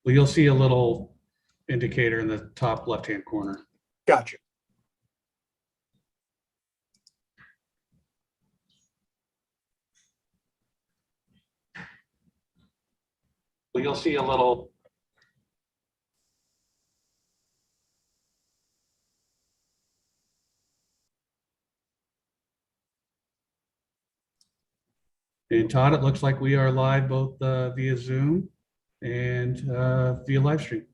Well, you'll see a little indicator in the top left-hand corner. Gotcha. Well, you'll see a little. And Todd, it looks like we are live both via Zoom and via live stream.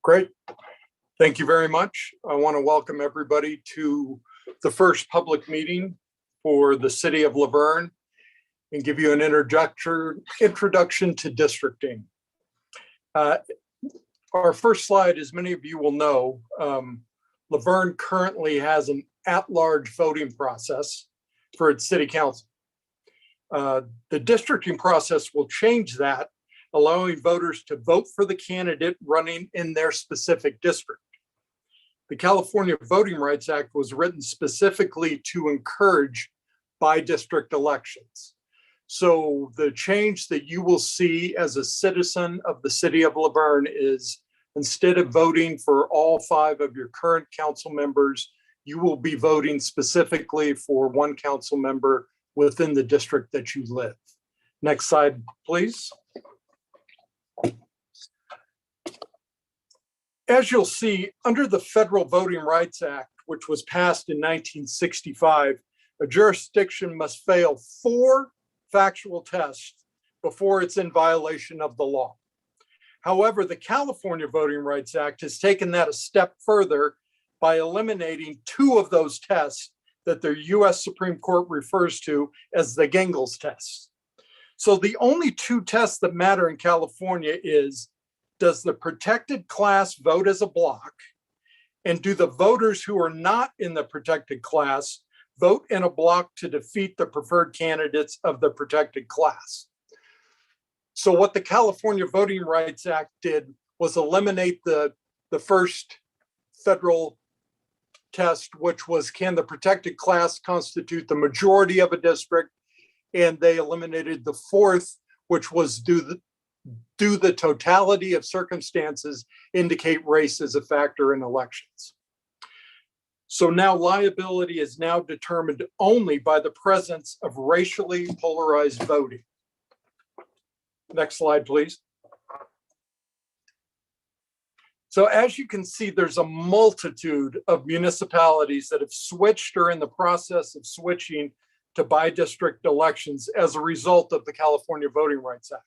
Great. Thank you very much. I want to welcome everybody to the first public meeting for the city of Laverne and give you an introduction to districting. Our first slide, as many of you will know, Laverne currently has an at-large voting process for its city council. The districting process will change that, allowing voters to vote for the candidate running in their specific district. The California Voting Rights Act was written specifically to encourage by-district elections. So the change that you will see as a citizen of the city of Laverne is, instead of voting for all 5 of your current council members, you will be voting specifically for one council member within the district that you live. Next slide, please. As you'll see, under the Federal Voting Rights Act, which was passed in 1965, a jurisdiction must fail 4 factual tests before it's in violation of the law. However, the California Voting Rights Act has taken that a step further by eliminating 2 of those tests that the US Supreme Court refers to as the Gengels test. So the only 2 tests that matter in California is, does the protected class vote as a block? And do the voters who are not in the protected class vote in a block to defeat the preferred candidates of the protected class? So what the California Voting Rights Act did was eliminate the first federal test, which was, can the protected class constitute the majority of a district? And they eliminated the 4th, which was do the totality of circumstances indicate race as a factor in elections. So now liability is now determined only by the presence of racially polarized voting. Next slide, please. So as you can see, there's a multitude of municipalities that have switched or in the process of switching to by-district elections as a result of the California Voting Rights Act.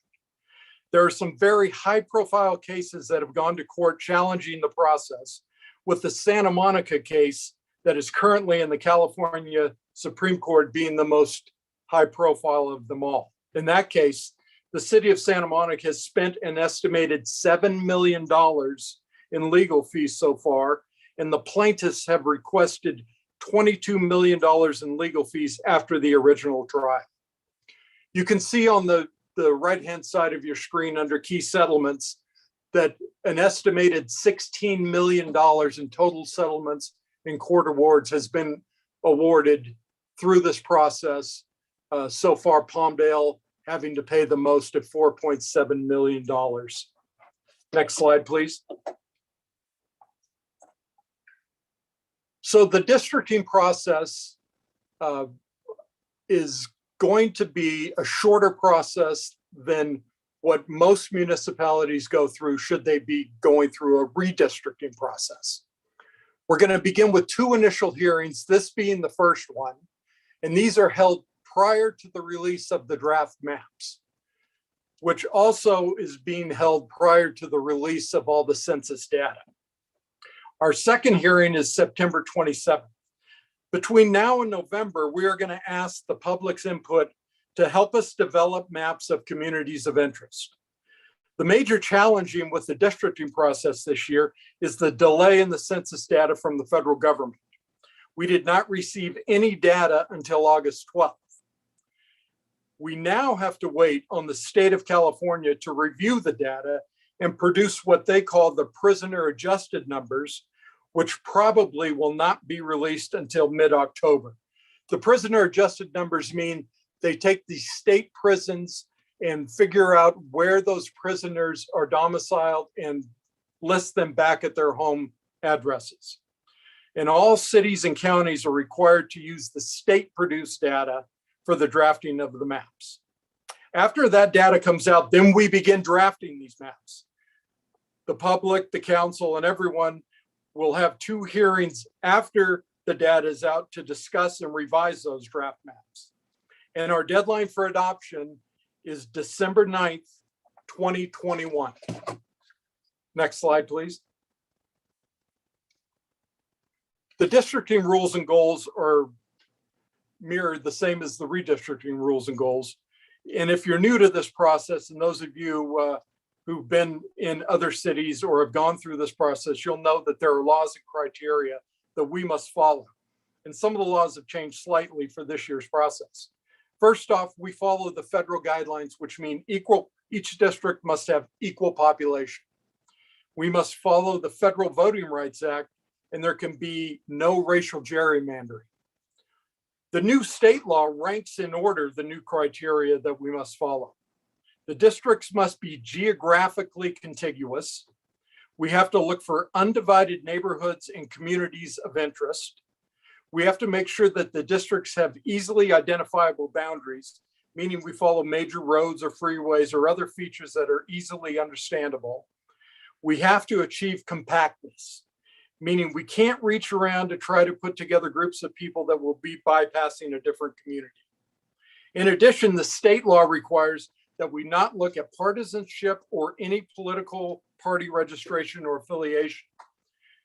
There are some very high-profile cases that have gone to court challenging the process, with the Santa Monica case that is currently in the California Supreme Court being the most high-profile of them all. In that case, the city of Santa Monica has spent an estimated $7 million in legal fees so far, and the plaintiffs have requested $22 million in legal fees after the original trial. You can see on the right-hand side of your screen under key settlements that an estimated $16 million in total settlements and court awards has been awarded through this process. So far, Palmdale having to pay the most at $4.7 million. Next slide, please. So the districting process is going to be a shorter process than what most municipalities go through should they be going through a redistricting process. We're going to begin with 2 initial hearings, this being the first one, and these are held prior to the release of the draft maps, which also is being held prior to the release of all the census data. Our second hearing is September 27th. Between now and November, we are going to ask the public's input to help us develop maps of communities of interest. The major challenging with the districting process this year is the delay in the census data from the federal government. We did not receive any data until August 12th. We now have to wait on the state of California to review the data and produce what they call the prisoner adjusted numbers, which probably will not be released until mid-October. The prisoner adjusted numbers mean they take the state prisons and figure out where those prisoners are domiciled and list them back at their home addresses. And all cities and counties are required to use the state-produced data for the drafting of the maps. After that data comes out, then we begin drafting these maps. The public, the council, and everyone will have 2 hearings after the data is out to discuss and revise those draft maps. And our deadline for adoption is December 9th, 2021. Next slide, please. The districting rules and goals are mirrored the same as the redistricting rules and goals. And if you're new to this process, and those of you who've been in other cities or have gone through this process, you'll know that there are laws and criteria that we must follow. And some of the laws have changed slightly for this year's process. First off, we follow the federal guidelines, which mean each district must have equal population. We must follow the Federal Voting Rights Act, and there can be no racial gerrymandering. The new state law ranks in order the new criteria that we must follow. The districts must be geographically contiguous. We have to look for undivided neighborhoods and communities of interest. We have to make sure that the districts have easily identifiable boundaries, meaning we follow major roads or freeways or other features that are easily understandable. We have to achieve compactness, meaning we can't reach around to try to put together groups of people that will be bypassing a different community. In addition, the state law requires that we not look at partisanship or any political party registration or affiliation.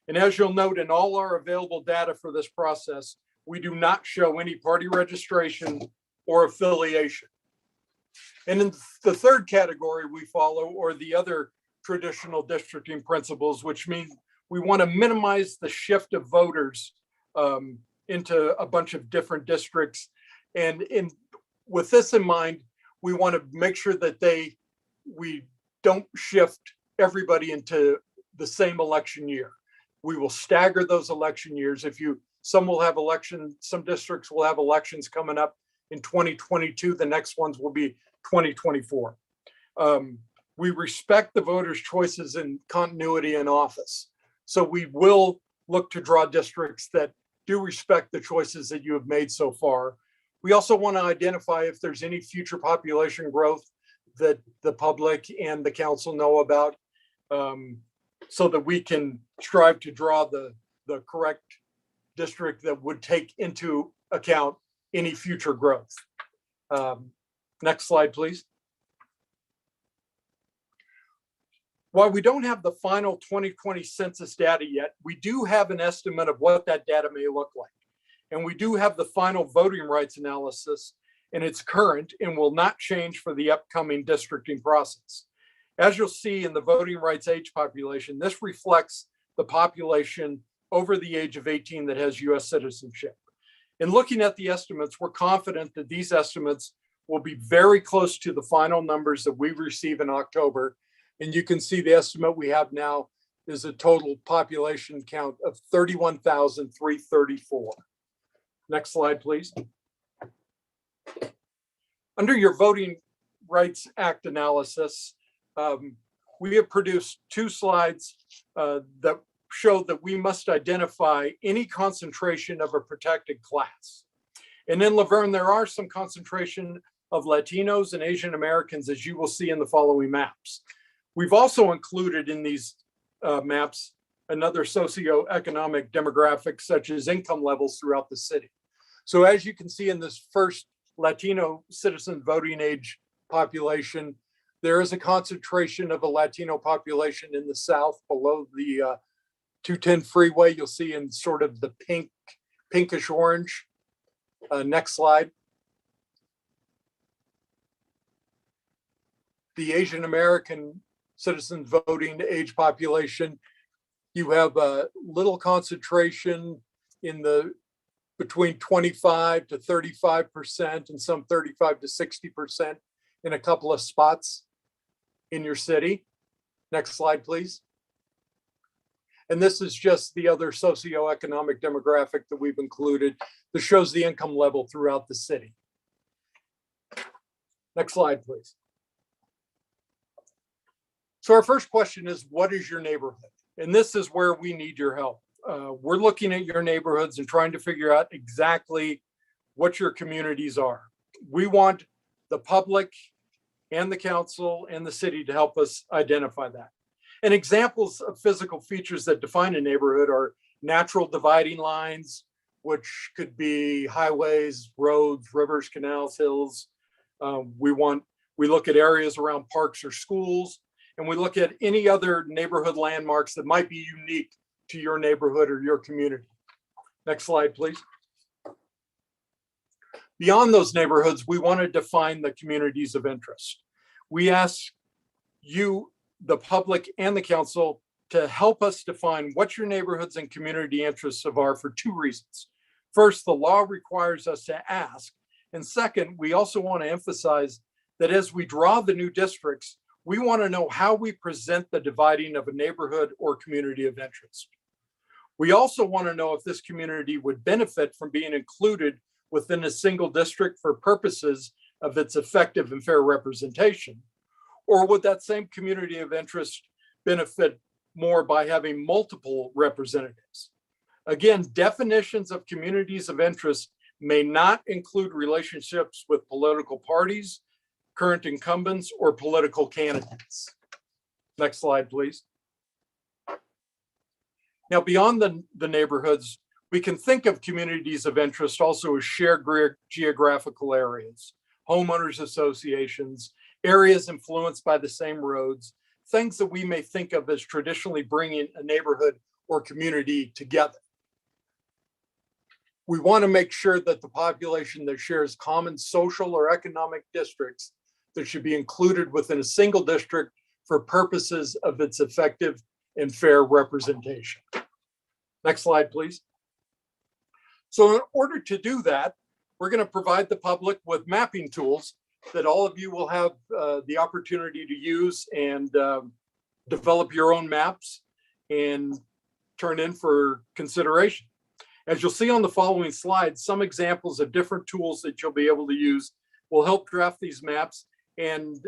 And as you'll note in all our available data for this process, we do not show any party registration or affiliation. And in the third category we follow, or the other traditional districting principles, which means we want to minimize the shift of voters into a bunch of different districts. And with this in mind, we want to make sure that we don't shift everybody into the same election year. We will stagger those election years. Some districts will have elections coming up in 2022. The next ones will be 2024. We respect the voters' choices and continuity in office. So we will look to draw districts that do respect the choices that you have made so far. We also want to identify if there's any future population growth that the public and the council know about, so that we can strive to draw the correct district that would take into account any future growth. Next slide, please. While we don't have the final 2020 census data yet, we do have an estimate of what that data may look like. And we do have the final voting rights analysis, and it's current and will not change for the upcoming districting process. As you'll see in the voting rights age population, this reflects the population over the age of 18 that has US citizenship. In looking at the estimates, we're confident that these estimates will be very close to the final numbers that we receive in October. And you can see the estimate we have now is a total population count of 31,334. Next slide, please. Under your Voting Rights Act analysis, we have produced 2 slides that show that we must identify any concentration of a protected class. And in Verne, there are some concentration of Latinos and Asian Americans, as you will see in the following maps. We've also included in these maps another socioeconomic demographics such as income levels throughout the city. So as you can see in this first Latino citizen voting age population, there is a concentration of a Latino population in the south below the 210 freeway. You'll see in sort of the pinkish orange. Next slide. The Asian American citizen voting age population, you have a little concentration in the between 25 to 35% and some 35 to 60% in a couple of spots in your city. Next slide, please. And this is just the other socioeconomic demographic that we've included that shows the income level throughout the city. Next slide, please. So our first question is, what is your neighborhood? And this is where we need your help. We're looking at your neighborhoods and trying to figure out exactly what your communities are. We want the public and the council and the city to help us identify that. And examples of physical features that define a neighborhood are natural dividing lines, which could be highways, roads, rivers, canals, hills. We look at areas around parks or schools, and we look at any other neighborhood landmarks that might be unique to your neighborhood or your community. Next slide, please. Beyond those neighborhoods, we want to define the communities of interest. We ask you, the public and the council, to help us define what your neighborhoods and community interests are for two reasons. First, the law requires us to ask. And second, we also want to emphasize that as we draw the new districts, we want to know how we present the dividing of a neighborhood or community of interest. We also want to know if this community would benefit from being included within a single district for purposes of its effective and fair representation, or would that same community of interest benefit more by having multiple representatives? Again, definitions of communities of interest may not include relationships with political parties, current incumbents, or political candidates. Next slide, please. Now, beyond the neighborhoods, we can think of communities of interest also as shared geographical areas, homeowners associations, areas influenced by the same roads, things that we may think of as traditionally bringing a neighborhood or community together. We want to make sure that the population that shares common social or economic districts that should be included within a single district for purposes of its effective and fair representation. Next slide, please. So in order to do that, we're going to provide the public with mapping tools that all of you will have the opportunity to use and develop your own maps and turn in for consideration. As you'll see on the following slides, some examples of different tools that you'll be able to use will help draft these maps. And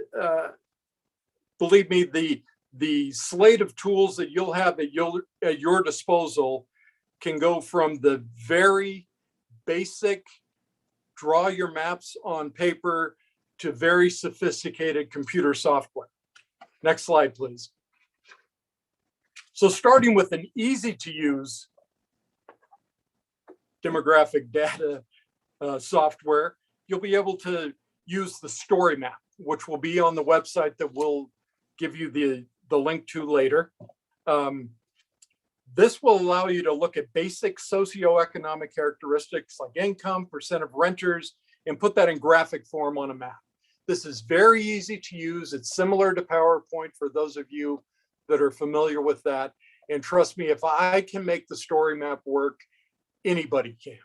believe me, the slate of tools that you'll have at your disposal can go from the very basic draw your maps on paper to very sophisticated computer software. Next slide, please. So starting with an easy to use demographic data software, you'll be able to use the story map, which will be on the website that we'll give you the link to later. This will allow you to look at basic socioeconomic characteristics like income, percent of renters, and put that in graphic form on a map. This is very easy to use. It's similar to PowerPoint for those of you that are familiar with that. And trust me, if I can make the story map work, anybody can.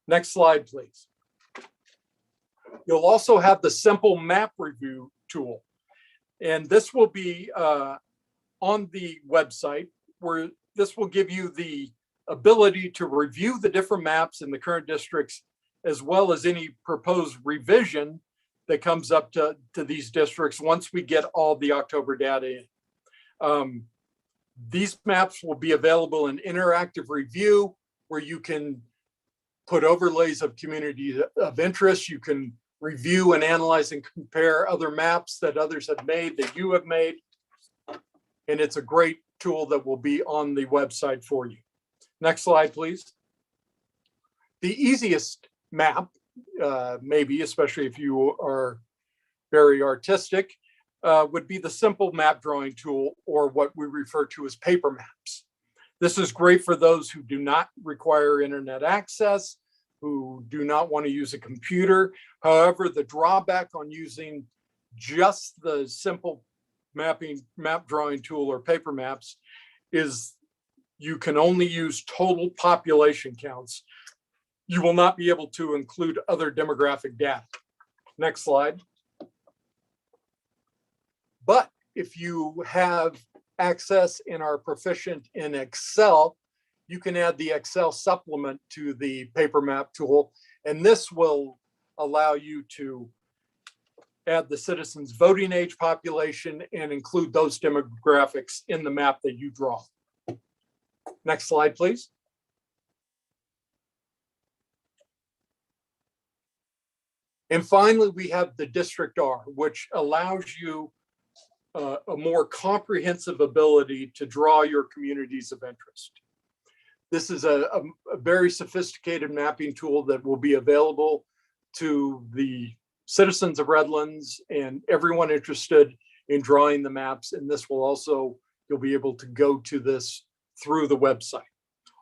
Next slide, please. You'll also have the simple map review tool. And this will be on the website, where this will give you the ability to review the different maps in the current districts, as well as any proposed revision that comes up to these districts once we get all the October data in. These maps will be available in interactive review, where you can put overlays of communities of interest. You can review and analyze and compare other maps that others have made, that you have made. And it's a great tool that will be on the website for you. Next slide, please. The easiest map, maybe, especially if you are very artistic, would be the simple map drawing tool, or what we refer to as paper maps. This is great for those who do not require internet access, who do not want to use a computer. However, the drawback on using just the simple map drawing tool or paper maps is you can only use total population counts. You will not be able to include other demographic data. Next slide. But if you have access and are proficient in Excel, you can add the Excel supplement to the paper map tool. And this will allow you to add the citizens' voting age population and include those demographics in the map that you draw. Next slide, please. And finally, we have the District R, which allows you a more comprehensive ability to draw your communities of interest. This is a very sophisticated mapping tool that will be available to the citizens of Redlands and everyone interested in drawing the maps. And this will also, you'll be able to go to this through the website.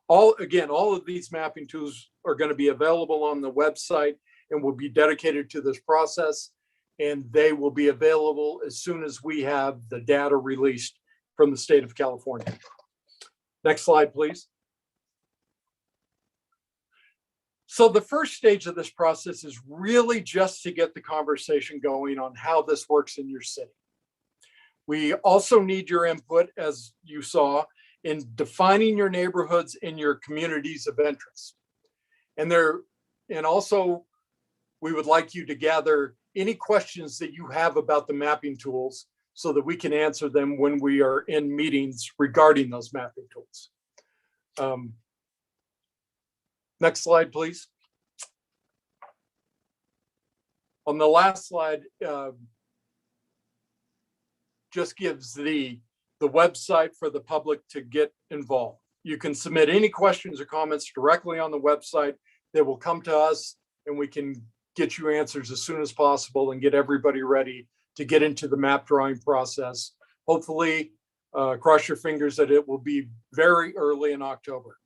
All of these mapping tools are going to be available on the website and will be dedicated to this process. And they will be available as soon as we have the data released from the state of California. Next slide, please. So the first stage of this process is really just to get the conversation going on how this works in your city. We also need your input, as you saw, in defining your neighborhoods and your communities of interest. And also, we would like you to gather any questions that you have about the mapping tools so that we can answer them when we are in meetings regarding those mapping tools. Next slide, please. On the last slide, just gives the website for the public to get involved. You can submit any questions or comments directly on the website. They will come to us and we can get you answers as soon as possible and get everybody ready to get into the map drawing process. Hopefully, cross your fingers that it will be very early in October.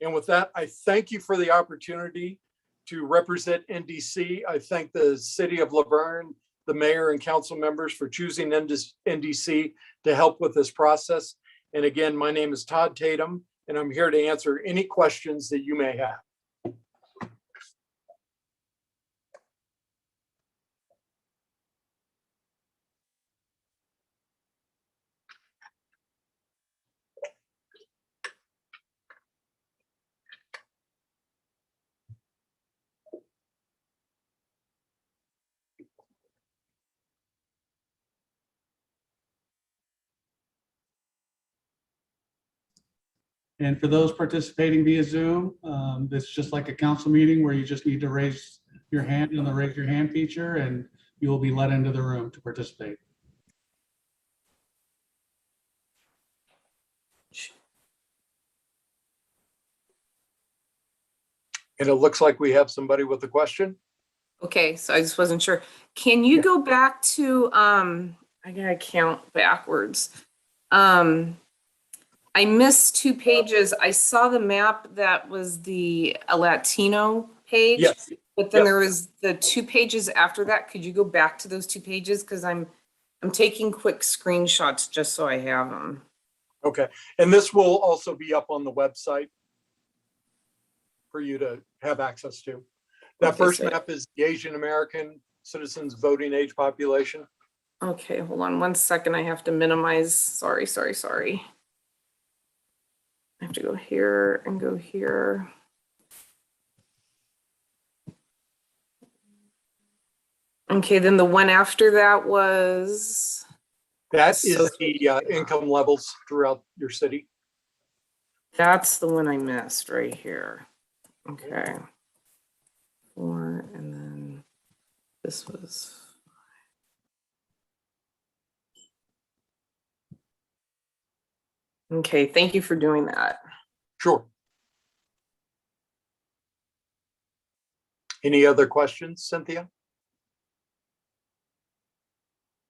And with that, I thank you for the opportunity to represent NDC. I thank the city of Laverne, the mayor and council members for choosing NDC to help with this process. And again, my name is Todd Tatum, and I'm here to answer any questions that you may have. And for those participating via Zoom, it's just like a council meeting where you just need to raise your hand in the raise your hand feature and you will be let into the room to participate. And it looks like we have somebody with a question. Okay, so I just wasn't sure. Can you go back to, I gotta count backwards. I missed 2 pages. I saw the map that was the Latino page. Yes. But then Yes. there was the 2 pages after that. Could you go back to those 2 pages? Because I'm taking quick screenshots just so I have them. Okay. And this will also be up on the website for you to have access to. That Okay, first so- map is the Asian American citizens voting age population. Okay, hold on 1 second. I have to minimize. Sorry. I have to go here and go here. Okay, then the one after that was, That is the income levels throughout your city. that's the one I missed right here. Okay. 4, and then this was. Okay, thank you for doing that. Sure. Any other questions, Cynthia?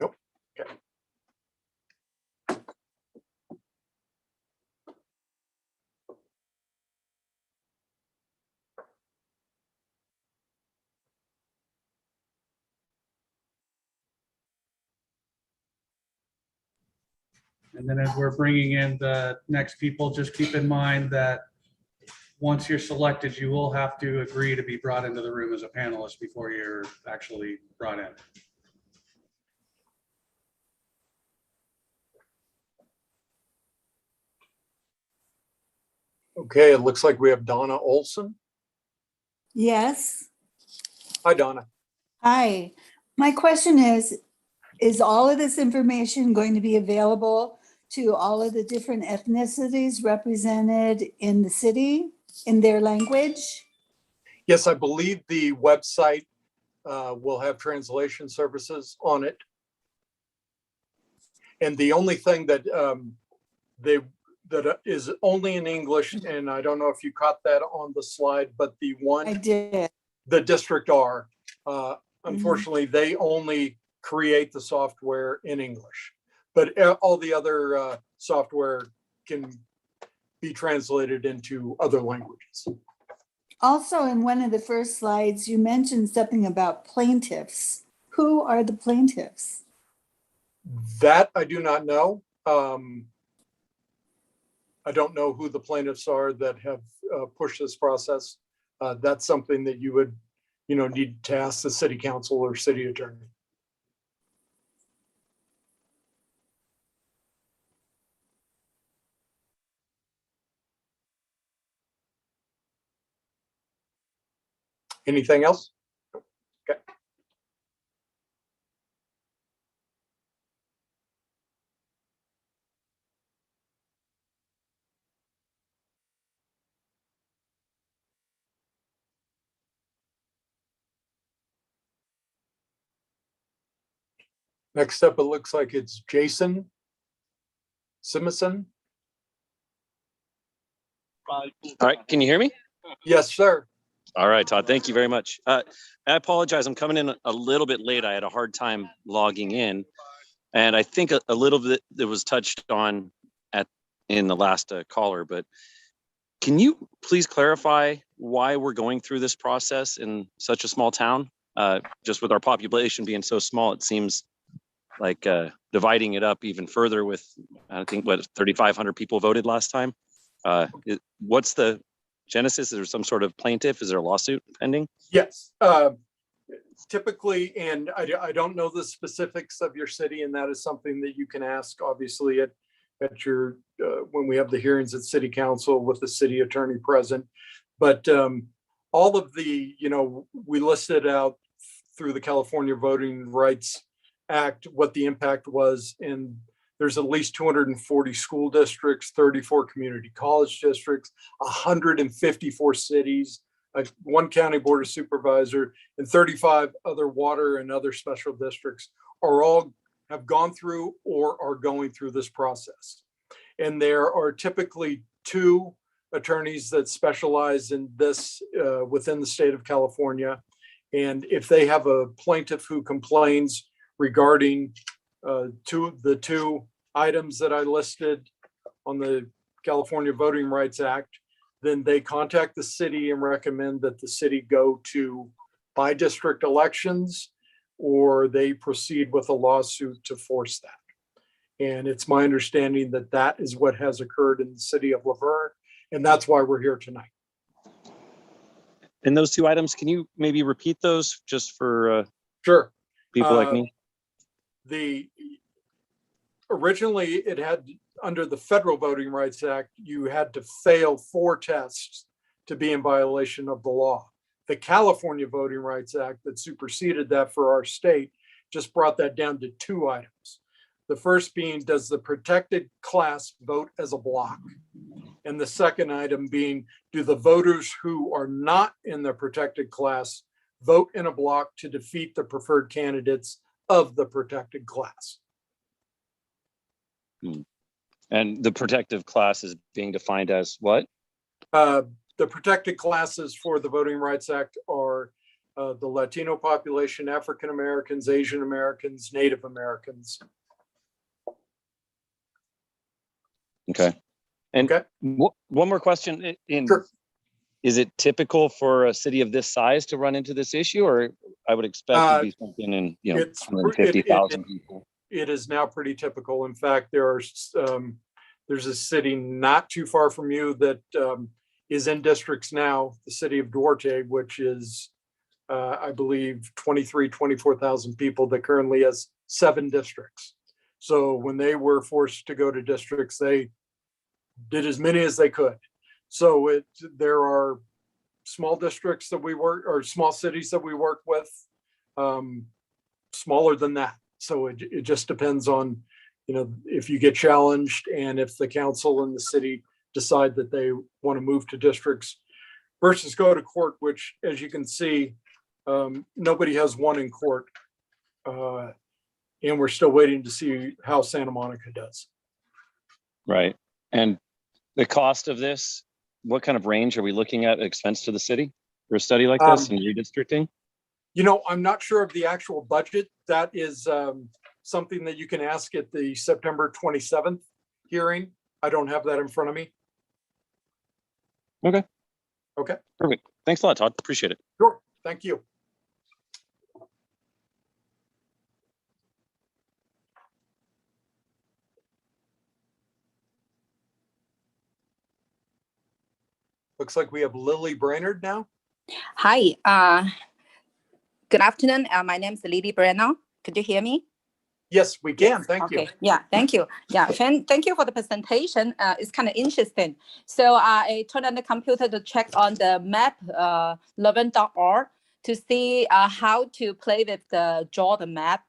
Nope. Okay. And then as we're bringing in the next people, just keep in mind that once you're selected, you will have to agree to be brought into the room as a panelist before you're actually brought in. Okay, it looks like we have Donna Olson. Yes. Hi, Donna. Hi. My question is all of this information going to be available to all of the different ethnicities represented in the city in their language? Yes, I believe the website will have translation services on it. And the only thing that that is only in English, and I don't know if you caught that on the slide, but the I one, did. the District R, unfortunately, they only create the software in English. But all the other software can be translated into other languages. Also, in one of the first slides, you mentioned something about plaintiffs. Who are the plaintiffs? That I do not know. I don't know who the plaintiffs are that have pushed this process. That's something that you would, need to ask the city council or city attorney. Anything else? Okay. Next up, it looks like it's Jason Simison. All right, can you hear me? Yes, sir. All right, Todd, thank you very much. I apologize, I'm coming in a little bit late. I had a hard time logging in. And I think a little bit that was touched on in the last caller, but can you please clarify why we're going through this process in such a small town? Just with our population being so small, it seems like dividing it up even further with, I think, 3,500 people voted last time. What's the genesis? Is there some sort of plaintiff? Is there a lawsuit pending? Yes. Typically, and I don't know the specifics of your city, and that is something that you can ask, obviously, at your when we have the hearings at city council with the city attorney present. But all of the, we listed out through the California Voting Rights Act what the impact was, and there's at least 240 school districts, 34 community college districts, 154 cities, one county board of supervisor, and 35 other water and other special districts have gone through or are going through this process. And there are typically two attorneys that specialize in this within the state of California. And if they have a plaintiff who complains regarding the two items that I listed on the California Voting Rights Act, then they contact the city and recommend that the city go to by district elections, or they proceed with a lawsuit to force that. And it's my understanding that that is what has occurred in the city of Laverne, and that's why we're here tonight. And those two items, can you maybe repeat those just for Sure. people like me? Originally, it had, under the Federal Voting Rights Act, you had to fail 4 tests to be in violation of the law. The California Voting Rights Act that superseded that for our state just brought that down to 2 items. The first being, does the protected class vote as a block? And the second item being, do the voters who are not in the protected class vote in a block to defeat the preferred candidates of the protected class? And the protective class is being defined as what? The protected classes for the Voting Rights Act are the Latino population, African Americans, Asian Americans, Native Americans. Okay. And Okay. One more question. Sure. Is it typical for a city of this size to run into this issue, or I would expect to be something in, 150,000 people? It is now pretty typical. In fact, there's a city not too far from you that is in districts now, the city of Duarte, which is, I believe, 24,000 people that currently has 7 districts. So when they were forced to go to districts, they did as many as they could. So there are small districts that we work, or small cities that we work with. smaller than that. So it just depends on, if you get challenged and if the council and the city decide that they want to move to districts versus go to court, which, as you can see, nobody has won in court. And we're still waiting to see how Santa Monica does. Right. And the cost of this, what kind of range are we looking at expense to the city for a study like this and redistricting? I'm not sure of the actual budget. That is something that you can ask at the September 27th hearing. I don't have that in front of me. Okay. Okay. Perfect. Thanks a lot, Todd. Appreciate it. Sure. Thank you. Looks like we have Lily Brainerd now. Hi, good afternoon. My name is Lily Brenner. Could you hear me? Yes, we can. Thank you. Okay, yeah, thank you. Yeah, thank you for the presentation. It's kind of interesting. So I turned on the computer to check on the map, Levin.org, to see how to play with the draw the map.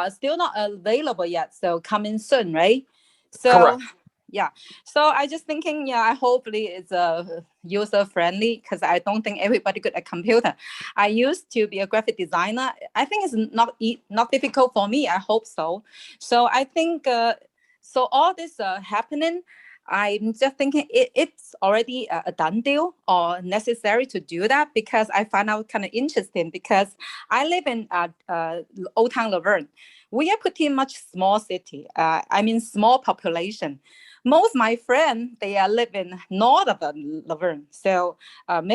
Still not available yet, so coming soon, right? So. Correct. Yeah, so I just thinking, yeah, hopefully it's user friendly because I don't think everybody good at computer. I used to be a graphic designer. I think it's not difficult for me. I hope so. So I think so. All this happening, I'm just thinking it's already a done deal or necessary to do that because I find out kind of interesting because I live in Old Town Laverne. We are pretty much small city. I mean small population. Most my friends, they are living north of Laverne. So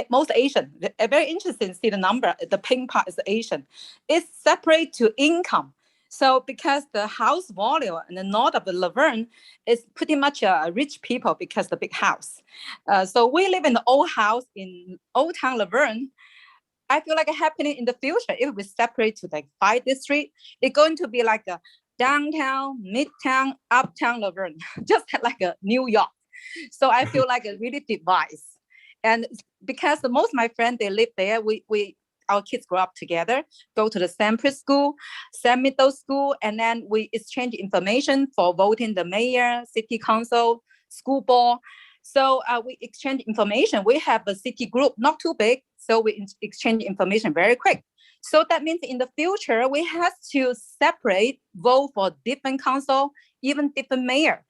most Asian, very interesting to see the number, the pink part is Asian. It's separate to income. So because the house volume in the north of the Laverne is pretty much rich people because the big house. So we live in the old house in Old Town Laverne. I feel like happening in the future, if we separate to like 5 districts, it's going to be like a downtown, midtown, uptown Laverne, just like a New York. So I feel like a really device. And because most of my friends, they live there, our kids grow up together, go to the same preschool, same middle school, and then we exchange information for voting the mayor, city council, school board. So we exchange information. We have a city group, not too big, so we exchange information very quick. So that means in the future, we have to separate, vote for different council, even different mayor.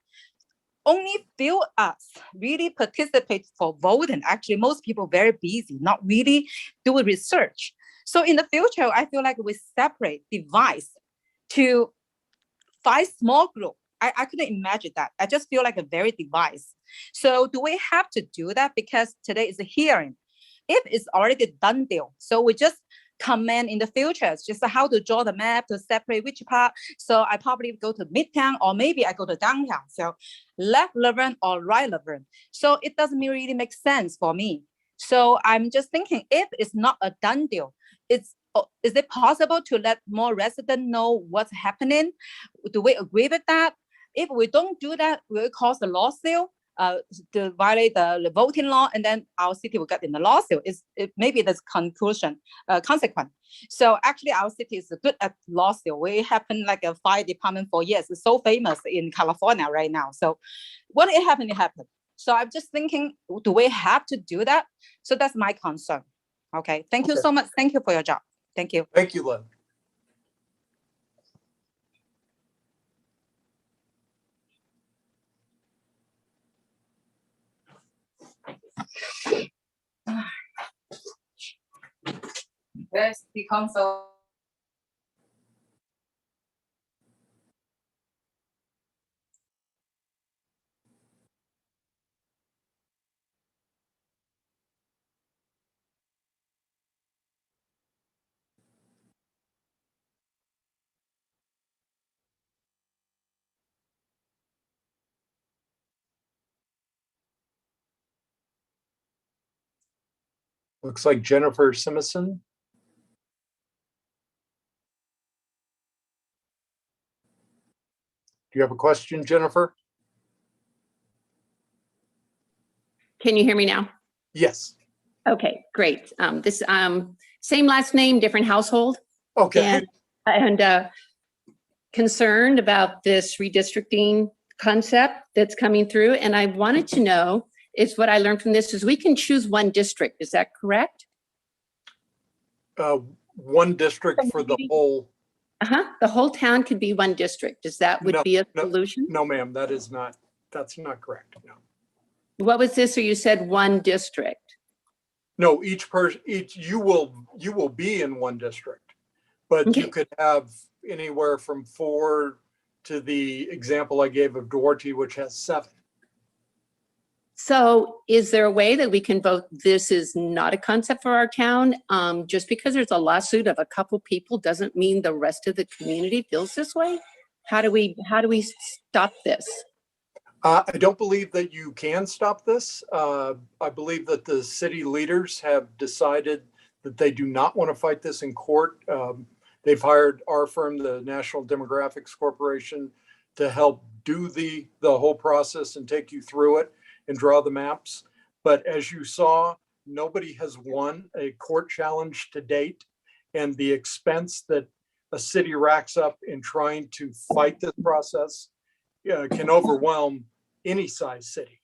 Only few us really participate for voting. Actually, most people very busy, not really do research. So in the future, I feel like we separate, device to 5 small group. I couldn't imagine that. I just feel like a very device. So do we have to do that? Because today is a hearing. If it's already done deal, so we just comment in the future, it's just how to draw the map to separate which part. So I probably go to midtown or maybe I go to downtown. So left Laverne or right Laverne. So it doesn't really make sense for me. So I'm just thinking if it's not a done deal, is it possible to let more residents know what's happening? Do we agree with that? If we don't do that, will it cause a lawsuit to violate the voting law, and then our city will get in the lawsuit? Maybe that's consequence. So actually, our city is good at lawsuit. We happen like a fire department for years. It's so famous in California right now. So when it happened, it happened. So I'm just thinking, do we have to do that? So that's my concern. Okay. Thank you so much. Thank you for your job. Thank you. Thank you, Lynn. Where's the council? Looks like Jennifer Simison. Do you have a question, Jennifer? Can you hear me now? Yes. Okay, great. This same last name, different household. Okay. And and concerned about this redistricting concept that's coming through. And I wanted to know, is what I learned from this is we can choose one district. Is that correct? One district for the whole. The whole town could be one district. Is that would be a No, solution? no, ma'am, that's not correct. No. What was this? Or you said one district? No, you will be in one district, but you Okay. could have anywhere from 4 to the example I gave of Duarte, which has 7. So is there a way that we can vote, this is not a concept for our town? Just because there's a lawsuit of a couple people doesn't mean the rest of the community feels this way? How do we stop this? I don't believe that you can stop this. I believe that the city leaders have decided that they do not want to fight this in court. They've hired our firm, the National Demographics Corporation, to help do the whole process and take you through it and draw the maps. But as you saw, nobody has won a court challenge to date. And the expense that a city racks up in trying to fight this process can overwhelm any size city.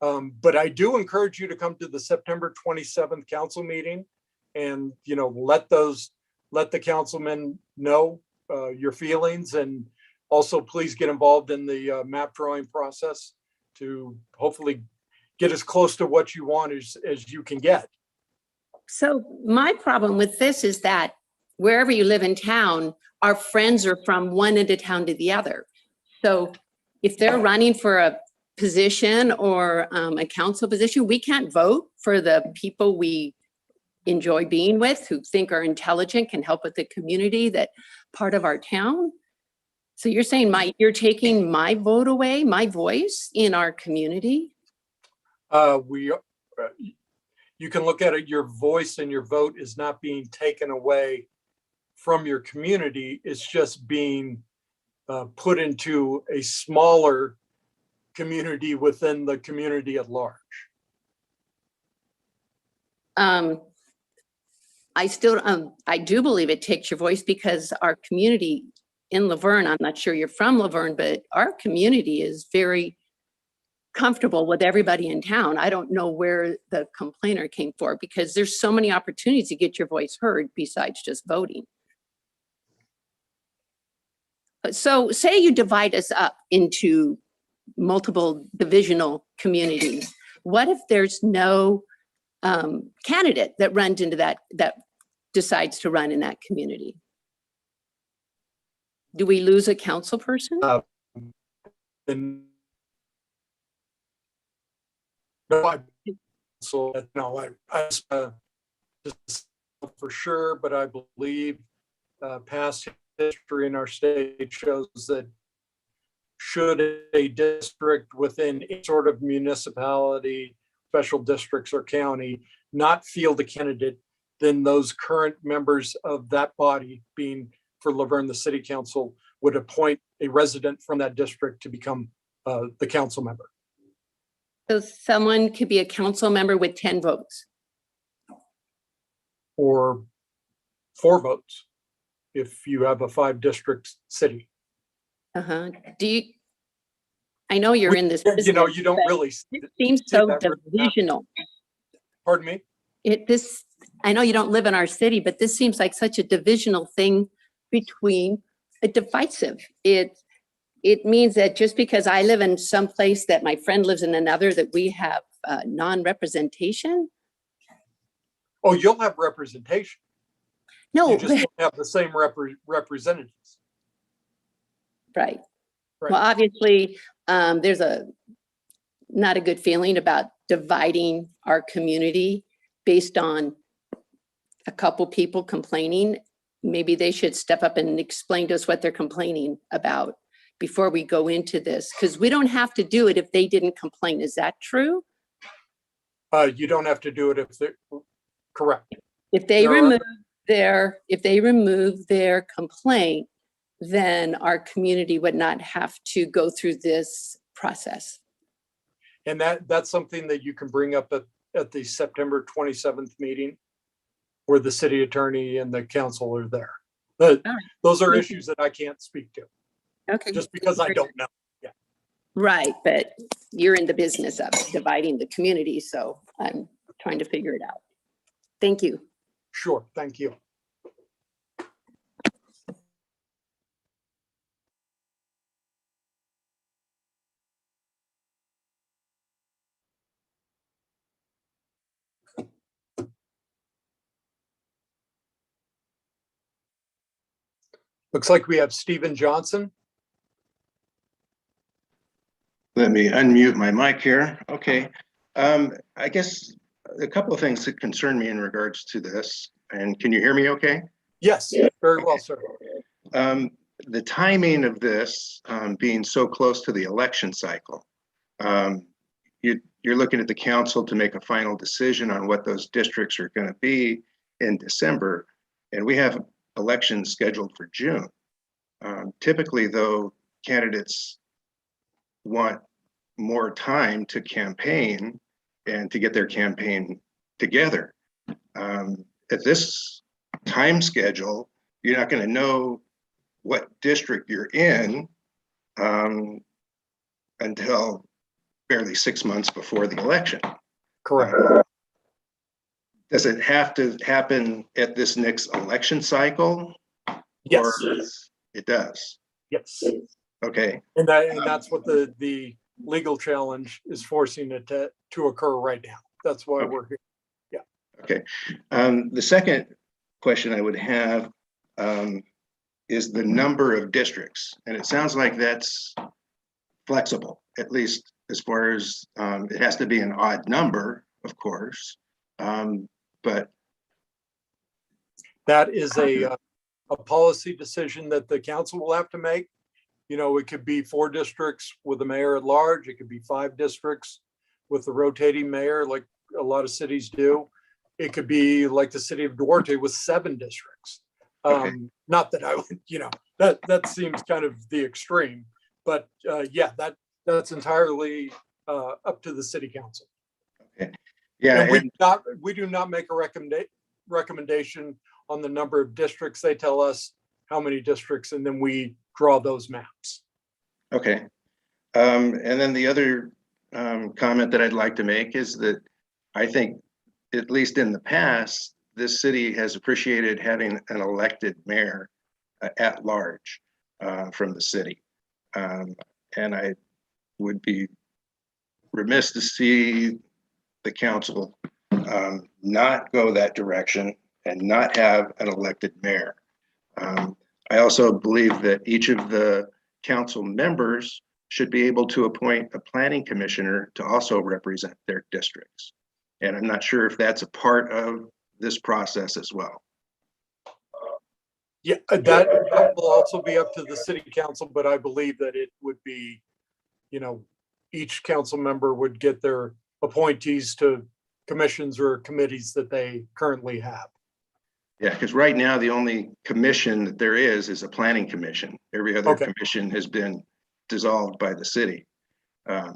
But I do encourage you to come to the September 27th council meeting and, let the councilmen know your feelings, and also please get involved in the map drawing process to hopefully get as close to what you want as you can get. So my problem with this is that wherever you live in town, our friends are from one end of town to the other. So if they're running for a position or a council position, we can't vote for the people we enjoy being with, who think are intelligent, can help with the community, that part of our town. So you're saying you're taking my vote away, my voice in our community? You can look at it, your voice and your vote is not being taken away from your community. It's just being put into a smaller community within the community at large. I do believe it takes your voice, because our community in Laverne, I'm not sure you're from Laverne, but our community is very comfortable with everybody in town. I don't know where the complainer came for, because there's so many opportunities to get your voice heard besides just voting. So say you divide us up into multiple divisional communities. What if there's no candidate that runs into that decides to run in that community? Do we lose a council person? And no, I just for sure, but I believe past history in our state shows that should a district within any sort of municipality, special districts or county not field a candidate, then those current members of that body, being for Laverne, the city council, would appoint a resident from that district to become the council member. So someone could be a council member with 10 votes. Or 4 votes if you have a 5-district city. Do you, I know you're in this business, You don't really. it seems so divisional. Pardon me? I know you don't live in our city, but this seems like such a divisional thing between a divisive. It means that just because I live in some place that my friend lives in another, that we have non-representation. Oh, you'll have representation. No, You just don't have the same representatives. right. Right. Well, obviously, there's not a good feeling about dividing our community based on a couple people complaining. Maybe they should step up and explain to us what they're complaining about before we go into this, because we don't have to do it if they didn't complain. Is that true? You don't have to do it if they're correct. If they There are- remove their complaint, then our community would not have to go through this process. And that's something that you can bring up at the September 27th meeting. where the city attorney and the council are there. But All right. those are Thank you. issues that I can't speak to, Okay. just because I don't know. Right, but you're in the business of dividing the community, so I'm trying to figure it out. Thank you. Sure, thank you. Looks like we have Stephen Johnson. Let me unmute my mic here. Okay. I guess a couple of things that concern me in regards to this. And can you hear me okay? Yes, very well, sir. The timing of this being so close to the election cycle, you're looking at the council to make a final decision on what those districts are going to be in December. And we have elections scheduled for June. Typically, though, candidates want more time to campaign and to get their campaign together. At this time schedule, you're not going to know what district you're in until barely 6 months before the election. Correct. Does it have to happen at this next election cycle? Yes, Or it does? yes. Okay. And that's what the legal challenge is forcing it to occur right now. That's why Okay. we're here. Okay. The second question I would have is the number of districts. And it sounds like that's flexible, at least as far as it has to be an odd number, of course. But That is a policy decision that the council will have to make. You know, it could be 4 districts with the mayor at large. It could be 5 districts with the rotating mayor, like a lot of cities do. It could be like the city of Duarte with 7 districts. Okay. Not that I would, that seems kind of the extreme, but yeah, that's entirely up to the city council. okay. Yeah. And we do not make a recommendation on the number of districts. They tell us how many districts, and then we draw those maps. Okay. And then the other comment that I'd like to make is that I think, at least in the past, this city has appreciated having an elected mayor at large from the city. And I would be remiss to see the council not go that direction and not have an elected mayor. I also believe that each of the council members should be able to appoint a planning commissioner to also represent their districts. And I'm not sure if that's a part of this process as well. Yeah, that will also be up to the city council, but I believe that it would be, each council member would get their appointees to commissions or committees that they currently have. Yeah, because right now, the only commission that there is a planning commission. Every other Okay. commission has been dissolved by the city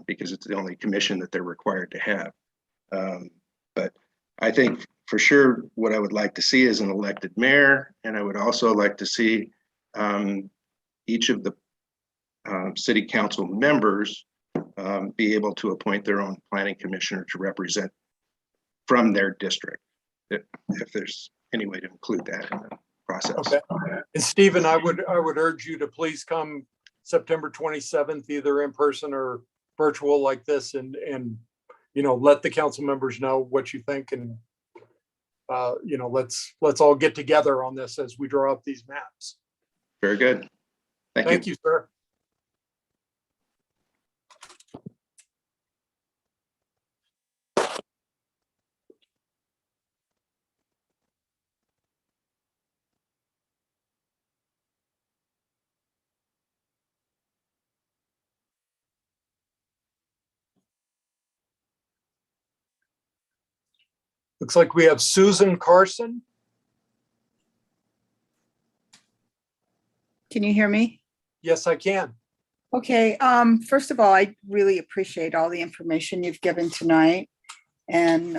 because it's the only commission that they're required to have. But I think for sure, what I would like to see is an elected mayor, and I would also like to see each of the city council members be able to appoint their own planning commissioner to represent from their district, if there's any way to include that in the process. Okay. And Stephen, I would urge you to please come September 27th, either in person or virtual like this, and let the council members know what you think, and let's all get together on this as we draw up these maps. Very good. Thank you, sir. Looks like we have Susan Carson. Can you hear me? Yes, I can. Okay, first of all, I really appreciate all the information you've given tonight. And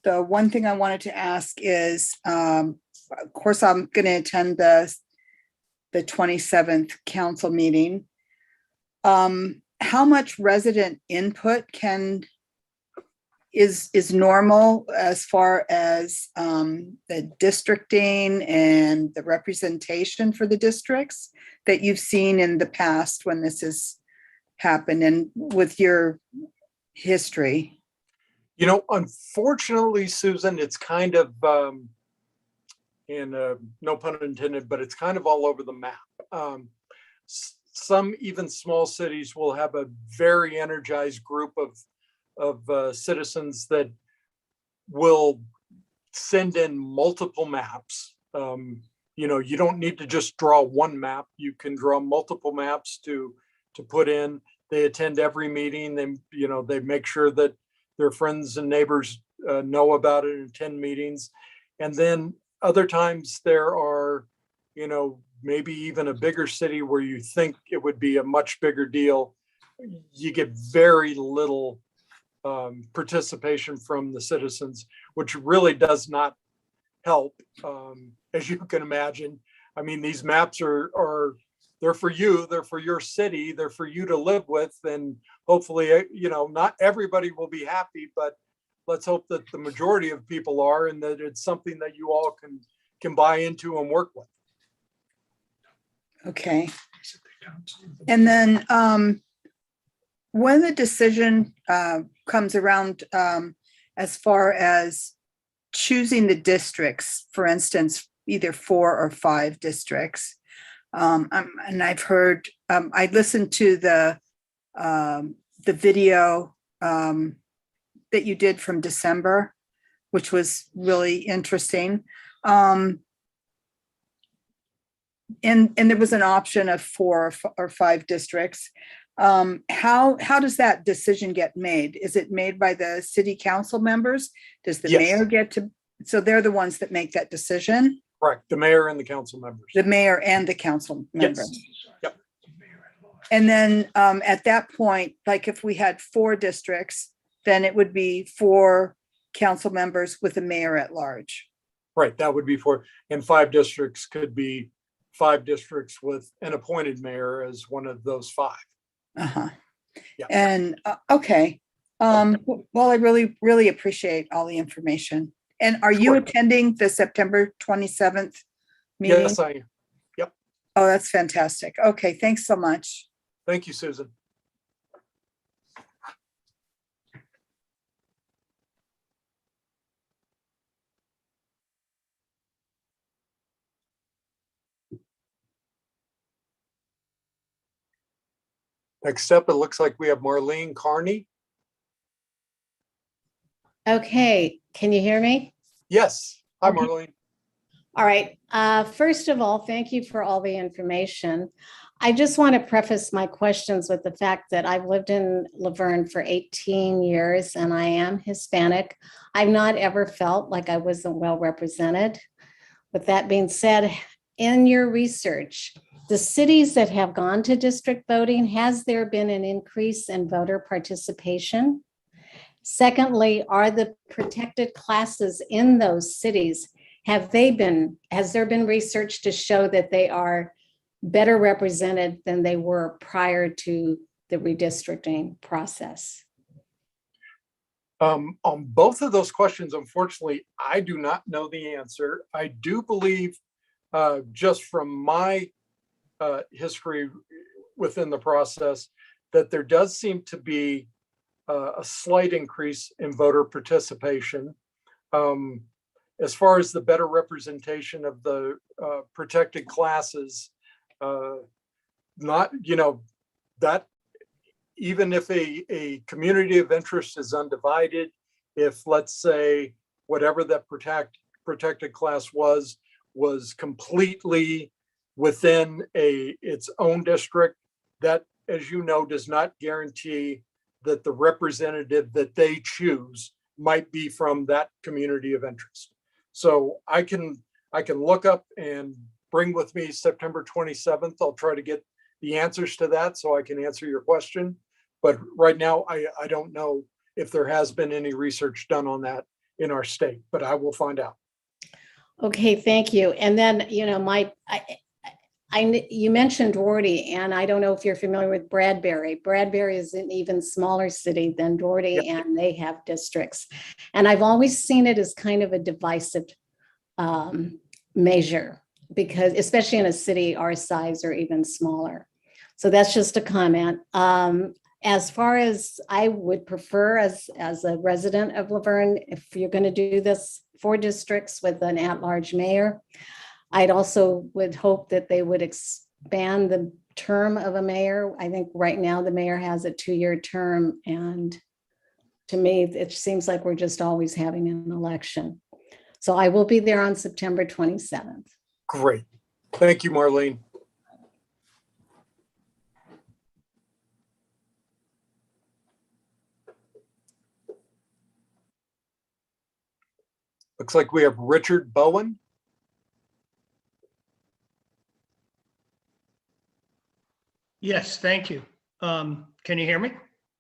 the one thing I wanted to ask is, of course, I'm going to attend the 27th council meeting. How much resident input is normal as far as the districting and the representation for the districts that you've seen in the past when this has happened and with your history? Unfortunately, Susan, it's kind of, no pun intended, but it's kind of all over the map. Some even small cities will have a very energized group of citizens that will send in multiple maps. You don't need to just draw one map. You can draw multiple maps to put in. They attend every meeting. They make sure that their friends and neighbors know about it and attend meetings. And then other times there are, maybe even a bigger city where you think it would be a much bigger deal. You get very little participation from the citizens, which really does not help, as you can imagine. I mean, these maps are they're for you, they're for your city, they're for you to live with, and hopefully, not everybody will be happy, but let's hope that the majority of people are, and that it's something that you all can buy into and work with. Okay. And then when the decision comes around, as far as choosing the districts, for instance, either 4 or 5 districts, and I've heard, I listened to the video that you did from December, which was really interesting. And there was an option of 4 or 5 districts. How does that decision get made? Is it made by the city council members? Does the Yes. mayor get to, so they're the ones that make that decision? Correct. The mayor and the council members. The mayor and the council members? Yep. And then at that point, like if we had 4 districts, then it would be 4 council members with the mayor at large. Right. That would be 4. And 5 districts could be 5 districts with an appointed mayor as one of those 5. Uh-huh. Yeah. And, okay. Well, I really, really appreciate all the information. And are you Sure. attending the September 27th meeting? Yes, I am. Yep. Oh, that's fantastic. Okay, thanks so much. Thank you, Susan. Next up, it looks like we have Marlene Carney. Okay, can you hear me? Yes. Hi, Okay. Marlene. All right. First of all, thank you for all the information. I just want to preface my questions with the fact that I've lived in Laverne for 18 years and I am Hispanic. I've not ever felt like I wasn't well represented. With that being said, in your research, the cities that have gone to district voting, has there been an increase in voter participation? Secondly, are the protected classes in those cities, has there been research to show that they are better represented than they were prior to the redistricting process? On both of those questions, unfortunately, I do not know the answer. I do believe, just from my history within the process, that there does seem to be a slight increase in voter participation. As far as the better representation of the protected classes, not, that even if a community of interest is undivided, if, let's say, whatever that protected class was completely within its own district, that, as you know, does not guarantee that the representative that they choose might be from that community of interest. So I can look up and bring with me September 27th. I'll try to get the answers to that so I can answer your question. But right now, I don't know if there has been any research done on that in our state, but I will find out. Okay, thank you. And then, you know, you mentioned Doherty, and I don't know if you're familiar with Bradbury. Bradbury is an even smaller city than Doherty, Yep. and they have districts. And I've always seen it as kind of a divisive measure, because especially in a city our size or even smaller. So that's just a comment. As far as I would prefer as a resident of Laverne, if you're going to do this 4 districts with an at-large mayor, I'd also would hope that they would expand the term of a mayor. I think right now the mayor has a 2-year term, and to me, it seems like we're just always having an election. So I will be there on September 27th. Great. Thank you, Marlene. Looks like we have Richard Bowen. Yes, thank you. Can you hear me?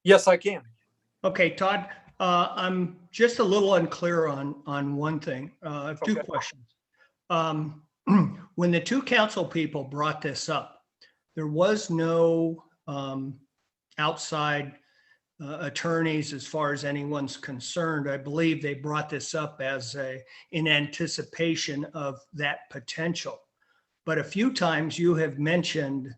Yes, I can. Okay, Todd, I'm just a little unclear on one thing. I have 2 Okay. questions. When the 2 council people brought this up, there was no outside attorneys as far as anyone's concerned. I believe they brought this up as in anticipation of that potential. But a few times you have mentioned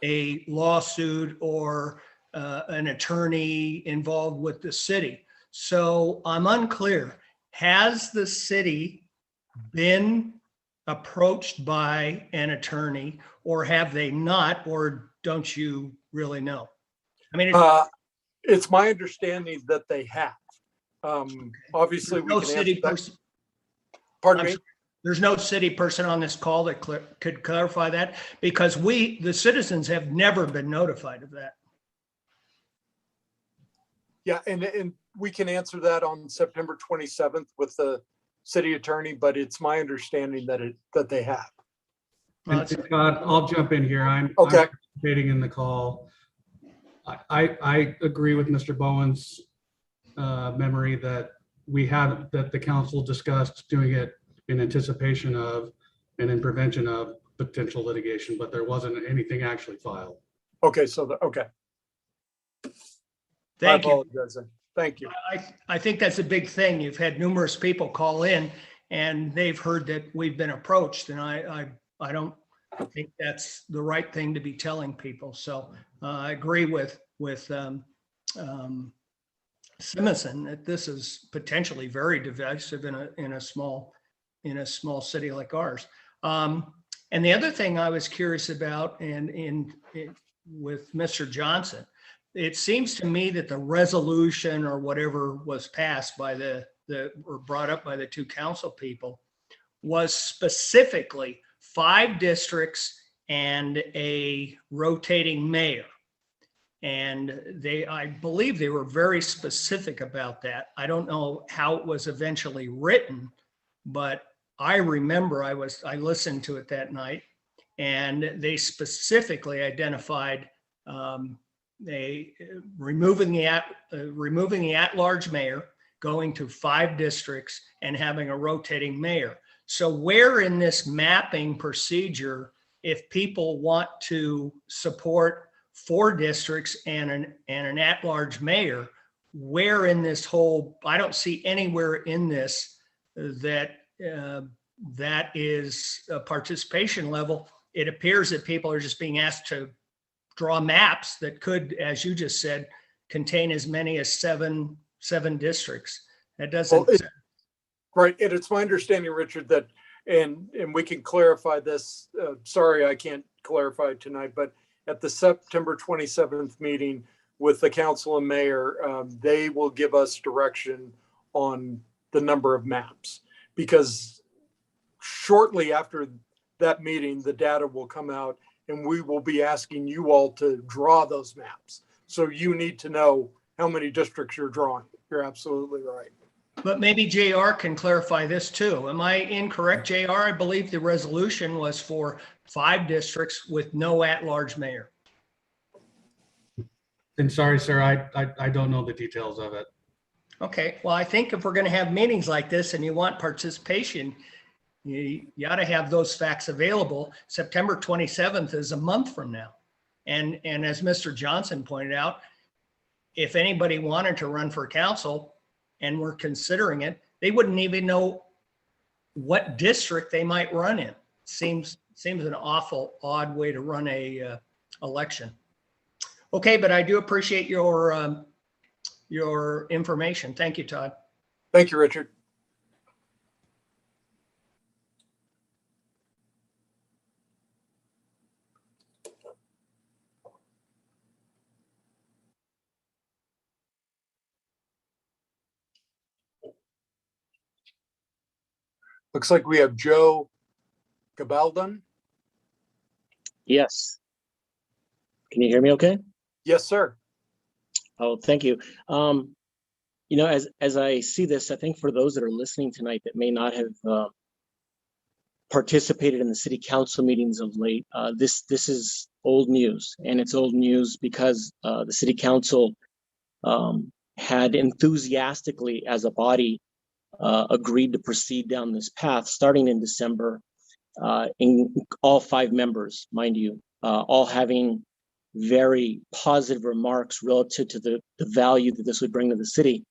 a lawsuit or an attorney involved with the city. So I'm unclear. Has the city been approached by an attorney, or have they not, or don't you really know? I mean, It's my understanding that they have. Obviously, we no can city answer that. person. Pardon me? There's no city person on this call that could clarify that, because the citizens have never been notified of that. Yeah, and we can answer that on September 27th with the city attorney, but it's my understanding that they have. And Scott, I'll jump in here. I'm Okay. participating in the call. I agree with Mr. Bowen's memory that that the council discussed doing it in anticipation of and in prevention of potential litigation, but there wasn't anything actually filed. Okay, so, okay. Thank I you. apologize. Thank you. I think that's a big thing. You've had numerous people call in and they've heard that we've been approached, and I don't think that's the right thing to be telling people. So I agree with Simonson that this is potentially very divisive in a small city like ours. And the other thing I was curious about, with Mr. Johnson, it seems to me that the resolution or whatever was passed by or brought up by the 2 council people was specifically 5 districts and a rotating mayor. And I believe they were very specific about that. I don't know how it was eventually written, but I remember I listened to it that night, and they specifically identified removing the at-large mayor, going to 5 districts and having a rotating mayor. So where in this mapping procedure, if people want to support 4 districts and an at-large mayor, where in this whole, I don't see anywhere in this that is a participation level. It appears that people are just being asked to draw maps that could, as you just said, contain as many as seven districts. That doesn't. Well, right. And it's my understanding, Richard, that, and we can clarify this. Sorry, I can't clarify tonight, but at the September 27th meeting with the council and mayor, they will give us direction on the number of maps, because shortly after that meeting, the data will come out and we will be asking you all to draw those maps. So you need to know how many districts you're drawing. You're absolutely right. But maybe JR can clarify this too. Am I incorrect, JR? I believe the resolution was for 5 districts with no at-large mayor. And sorry, sir, I don't know the details of it. Okay, well, I think if we're going to have meetings like this and you want participation, you ought to have those facts available. September 27th is a month from now. And as Mr. Johnson pointed out, if anybody wanted to run for council and were considering it, they wouldn't even know what district they might run in. Seems an awful odd way to run a election. Okay, but I do appreciate your information. Thank you, Todd. Thank you, Richard. Looks like we have Joe Gabaldon. Yes. Can you hear me okay? Yes, sir. Oh, thank you. You know, as I see this, I think for those that are listening tonight that may not have participated in the city council meetings of late, this is old news, and it's old news because the city council had enthusiastically, as a body, agreed to proceed down this path starting in December, in all 5 members, mind you, all having very positive remarks relative to the value that this would bring to the city.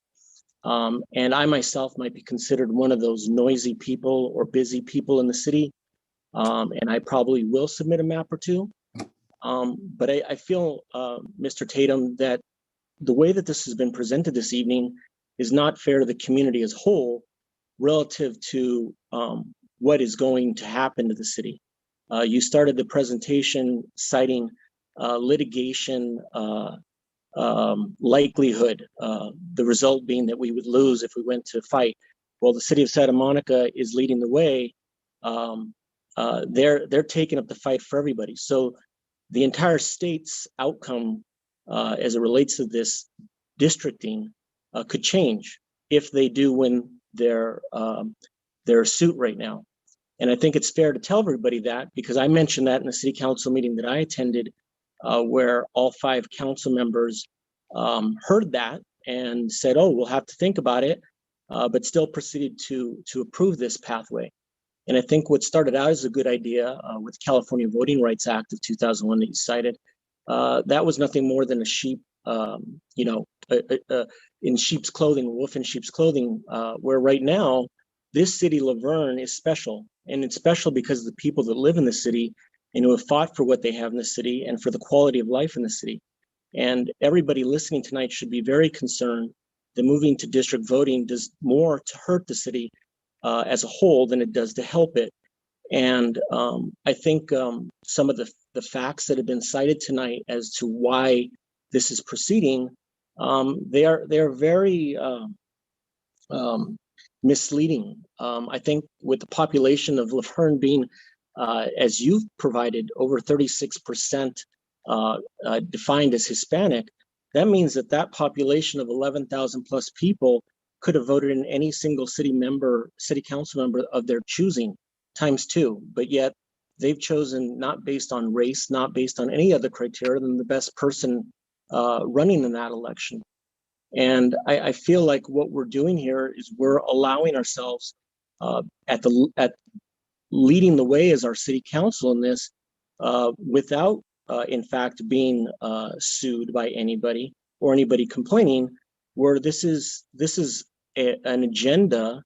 And I myself might be considered one of those noisy people or busy people in the city. And I probably will submit a map or two. But I feel, Mr. Tatum, that the way that this has been presented this evening is not fair to the community as a whole relative to what is going to happen to the city. You started the presentation citing litigation likelihood, the result being that we would lose if we went to fight. Well, the city of Santa Monica is leading the way. They're taking up the fight for everybody. So the entire state's outcome as it relates to this districting could change if they do win their suit right now. And I think it's fair to tell everybody that, because I mentioned that in the city council meeting that I attended, where all 5 council members heard that and said, oh, we'll have to think about it, but still proceeded to approve this pathway. And I think what started out as a good idea with the California Voting Rights Act of 2001 that you cited, that was nothing more than a sheep, in sheep's clothing, wolf in sheep's clothing, where right now, this city, Laverne, is special. And it's special because of the people that live in the city and who have fought for what they have in the city and for the quality of life in the city. And everybody listening tonight should be very concerned that moving to district voting does more to hurt the city as a whole than it does to help it. And I think some of the facts that have been cited tonight as to why this is proceeding, they are very misleading. I think with the population of Laverne being, as you've provided, over 36% defined as Hispanic, that means that population of 11,000 plus people could have voted in any single city council member of their choosing, times 2. But yet they've chosen not based on race, not based on any other criteria than the best person running in that election. And I feel like what we're doing here is we're allowing ourselves at leading the way as our city council in this without in fact being sued by anybody or anybody complaining, where this is an agenda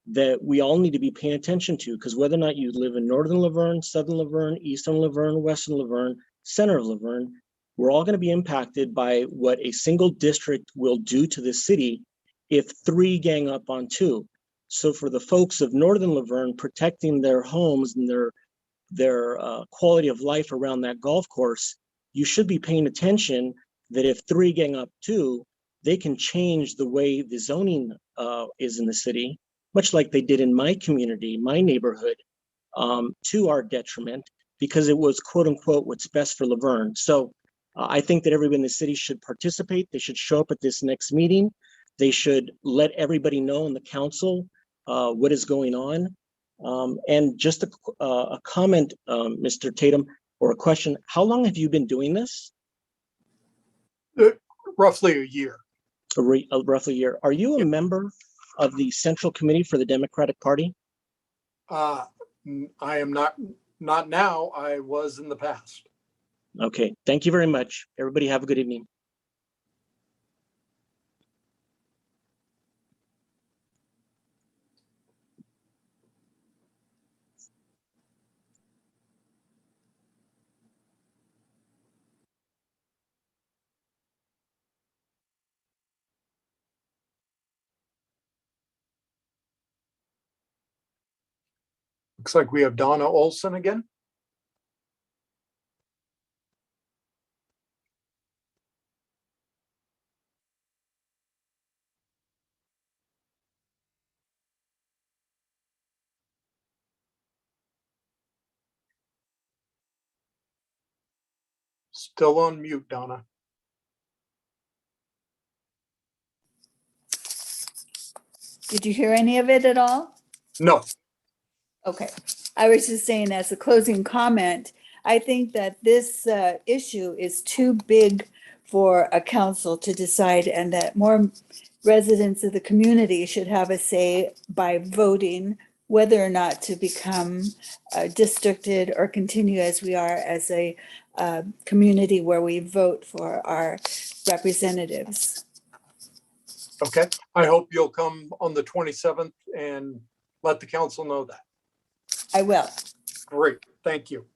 that we all need to be paying attention to, because whether or not you live in Northern Laverne, Southern Laverne, Eastern Laverne, Western Laverne, Center of Laverne, we're all going to be impacted by what a single district will do to the city if 3 gang up on 2. So for the folks of Northern Laverne, protecting their homes and their quality of life around that golf course, you should be paying attention that if 3 gang up 2, they can change the way the zoning is in the city, much like they did in my community, my neighborhood, to our detriment, because it was quote unquote what's best for Laverne. So I think that everybody in the city should participate. They should show up at this next meeting. They should let everybody know in the council what is going on. And just a comment, Mr. Tatum, or a question, how long have you been doing this? Roughly a year. roughly a year. Are you a member of the Central Committee for the Democratic Party? I am not now. I was in the past. Okay, thank you very much. Everybody have a good evening. Looks like we have Donna Olson again. Still on mute, Donna. Did you hear any of it at all? No. Okay, I was just saying as a closing comment, I think that this issue is too big for a council to decide, and that more residents of the community should have a say by voting whether or not to become districted or continue as we are as a community where we vote for our representatives. Okay. I hope you'll come on the 27th and let the council know that. I will. Great. Thank you.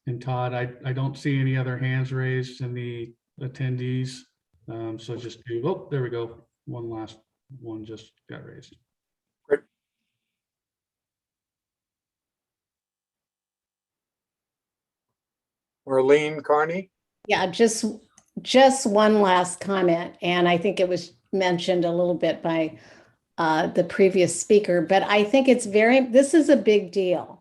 And Todd, I don't see any other hands raised in the attendees. So just do, oh, there we go. One last one just got raised. Great. Marlene Carney. Yeah, just one last comment, and I think it was mentioned a little bit by the previous speaker, but I think this is a big deal.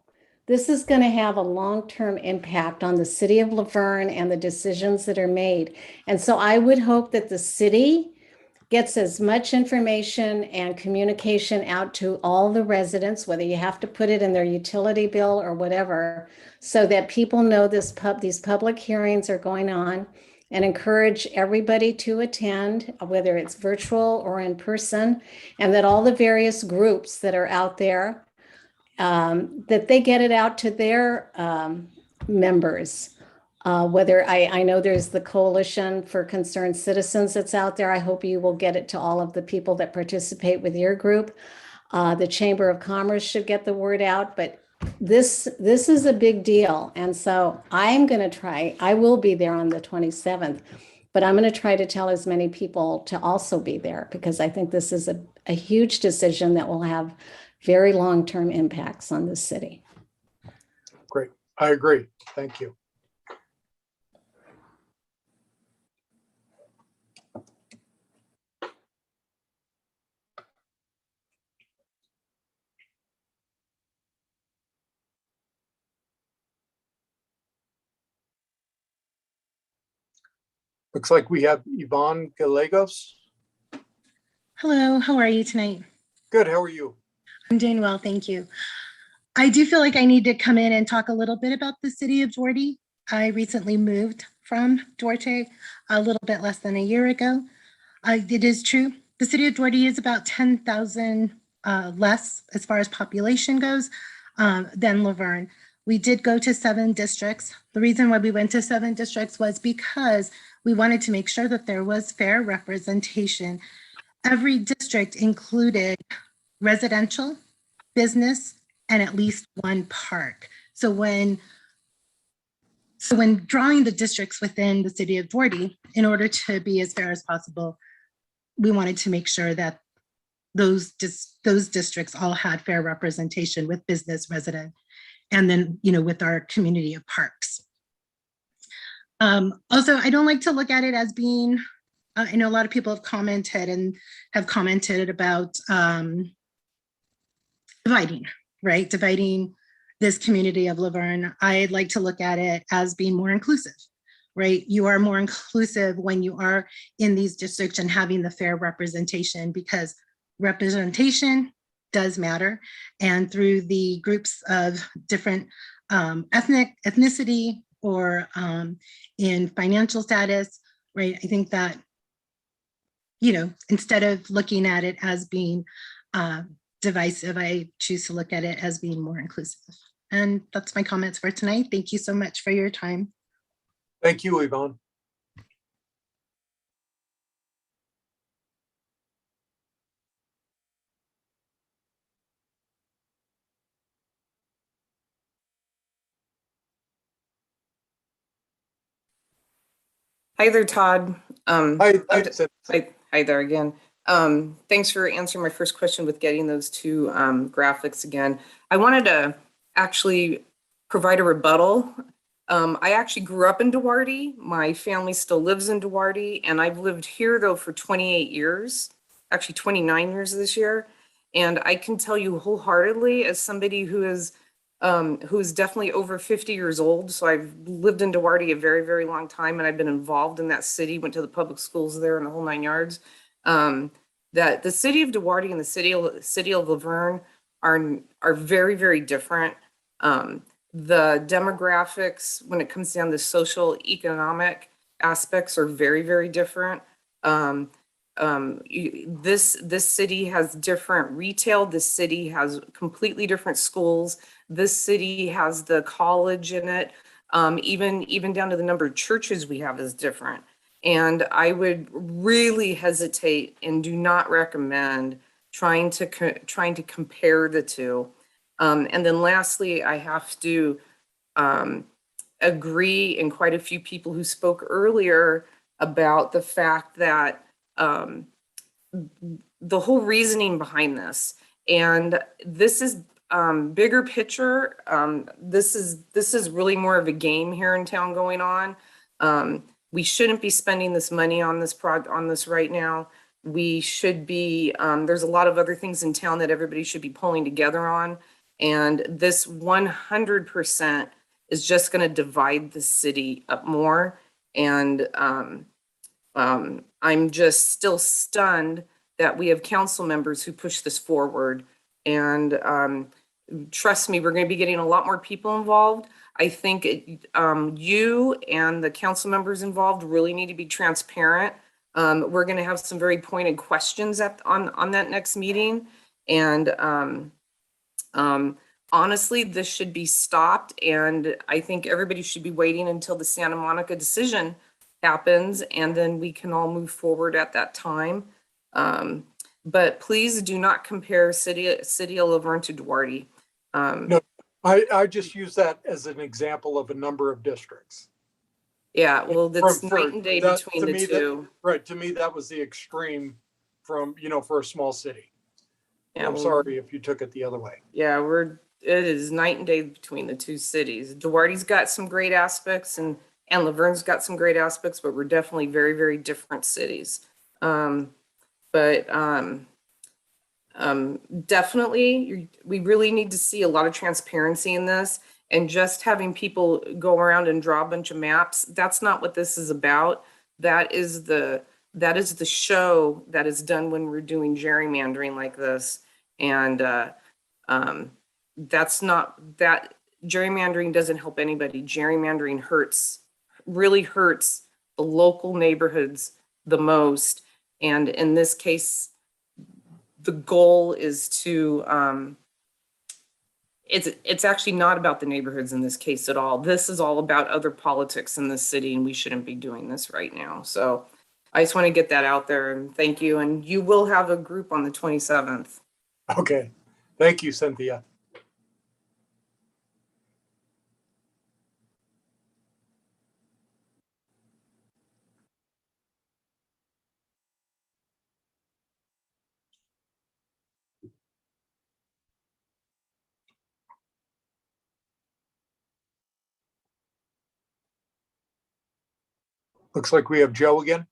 This is going to have a long-term impact on the city of Laverne and the decisions that are made. And so I would hope that the city gets as much information and communication out to all the residents, whether you have to put it in their utility bill or whatever, so that people know these public hearings are going on, and encourage everybody to attend, whether it's virtual or in person, and that all the various groups that are out there, that they get it out to their members. Whether I know there's the Coalition for Concerned Citizens that's out there. I hope you will get it to all of the people that participate with your group. The Chamber of Commerce should get the word out, but this is a big deal. And so I'm going to try, I will be there on the 27th, but I'm going to try to tell as many people to also be there, because I think this is a huge decision that will have very long-term impacts on the city. Great. I agree. Thank you. Looks like we have Yvonne Gallegos. Hello, how are you tonight? Good. How are you? I'm doing well, thank you. I do feel like I need to come in and talk a little bit about the city of Doherty. I recently moved from Duarte a little bit less than a year ago. It is true, the city of Doherty is about 10,000 less as far as population goes than Laverne. We did go to 7 districts. The reason why we went to 7 districts was because we wanted to make sure that there was fair representation. Every district included residential, business, and at least one park. So when drawing the districts within the city of Doherty, in order to be as fair as possible, we wanted to make sure that those districts all had fair representation with business, resident, and then, with our community of parks. Also, I don't like to look at it as being I know a lot of people have commented about dividing, right? Dividing this community of Laverne. I'd like to look at it as being more inclusive, right? You are more inclusive when you are in these districts and having the fair representation, because representation does matter. And through the groups of different ethnicity or in financial status, right? I think that, you know, instead of looking at it as being divisive, I choose to look at it as being more inclusive. And that's my comments for tonight. Thank you so much for your time. Thank you, Yvonne. Hi there, Todd. Hi, Sid. Hi there again. Thanks for answering my first question with getting those two graphics again. I wanted to actually provide a rebuttal. I actually grew up in Duarte. My family still lives in Duarte, and I've lived here though for 28 years, actually 29 years this year. And I can tell you wholeheartedly, as somebody who is definitely over 50 years old. So I've lived in Duarte a very, very long time, and I've been involved in that city, went to the public schools there and the whole 9 yards. That the city of Duarte and the city of Laverne are very, very different. The demographics, when it comes down to social economic aspects, are very, very different. This city has different retail. This city has completely different schools. This city has the college in it. Even down to the number of churches we have is different. And I would really hesitate and do not recommend trying to compare the two. And then lastly, I have to agree, and quite a few people who spoke earlier about the fact that the whole reasoning behind this, and this is bigger picture. This is really more of a game here in town going on. We shouldn't be spending this money on this right now. We should be, there's a lot of other things in town that everybody should be pulling together on. And this 100% is just going to divide the city up more. And I'm just still stunned that we have council members who push this forward. And trust me, we're going to be getting a lot more people involved. I think you and the council members involved really need to be transparent. We're going to have some very pointed questions on that next meeting. And honestly, this should be stopped. And I think everybody should be waiting until the Santa Monica decision happens, and then we can all move forward at that time. But please do not compare city of Laverne to Duarte. No, I just use that as an example of a number of districts. Yeah, well, that's night and day between the two. Right, to me, that was the extreme from, for a small city. Yeah, I'm sorry if you took it the other way. Yeah, it is night and day between the two cities. Duarte's got some great aspects, and Laverne's got some great aspects, but we're definitely very, very different cities. Definitely, we really need to see a lot of transparency in this, and just having people go around and draw a bunch of maps. That's not what this is about. That is the show that is done when we're doing gerrymandering like this. And that's not, that gerrymandering doesn't help anybody. Gerrymandering really hurts the local neighborhoods the most. And in this case, the goal is to, it's actually not about the neighborhoods in this case at all. This is all about other politics in the city, and we shouldn't be doing this right now. So I just want to get that out there, and thank you. And you will have a group on the 27th. Okay. Thank you, Cynthia. Looks like we have Joe again.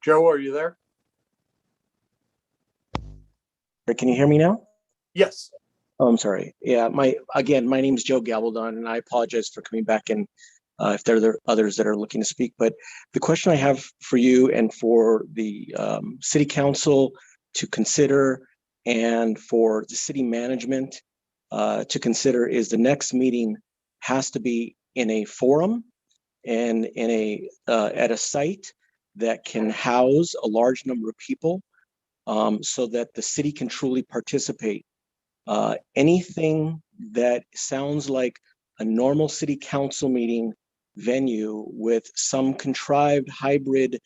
Joe, are you there? Can you hear me now? Yes. Oh, I'm sorry. Yeah, my name is Joe Gabaldon, and I apologize for coming back in if there are others that are looking to speak. But the question I have for you and for the city council to consider and for the city management to consider is the next meeting has to be in a forum and in a at a site that can house a large number of people so that the city can truly participate. Anything that sounds like a normal city council meeting venue with some contrived hybrid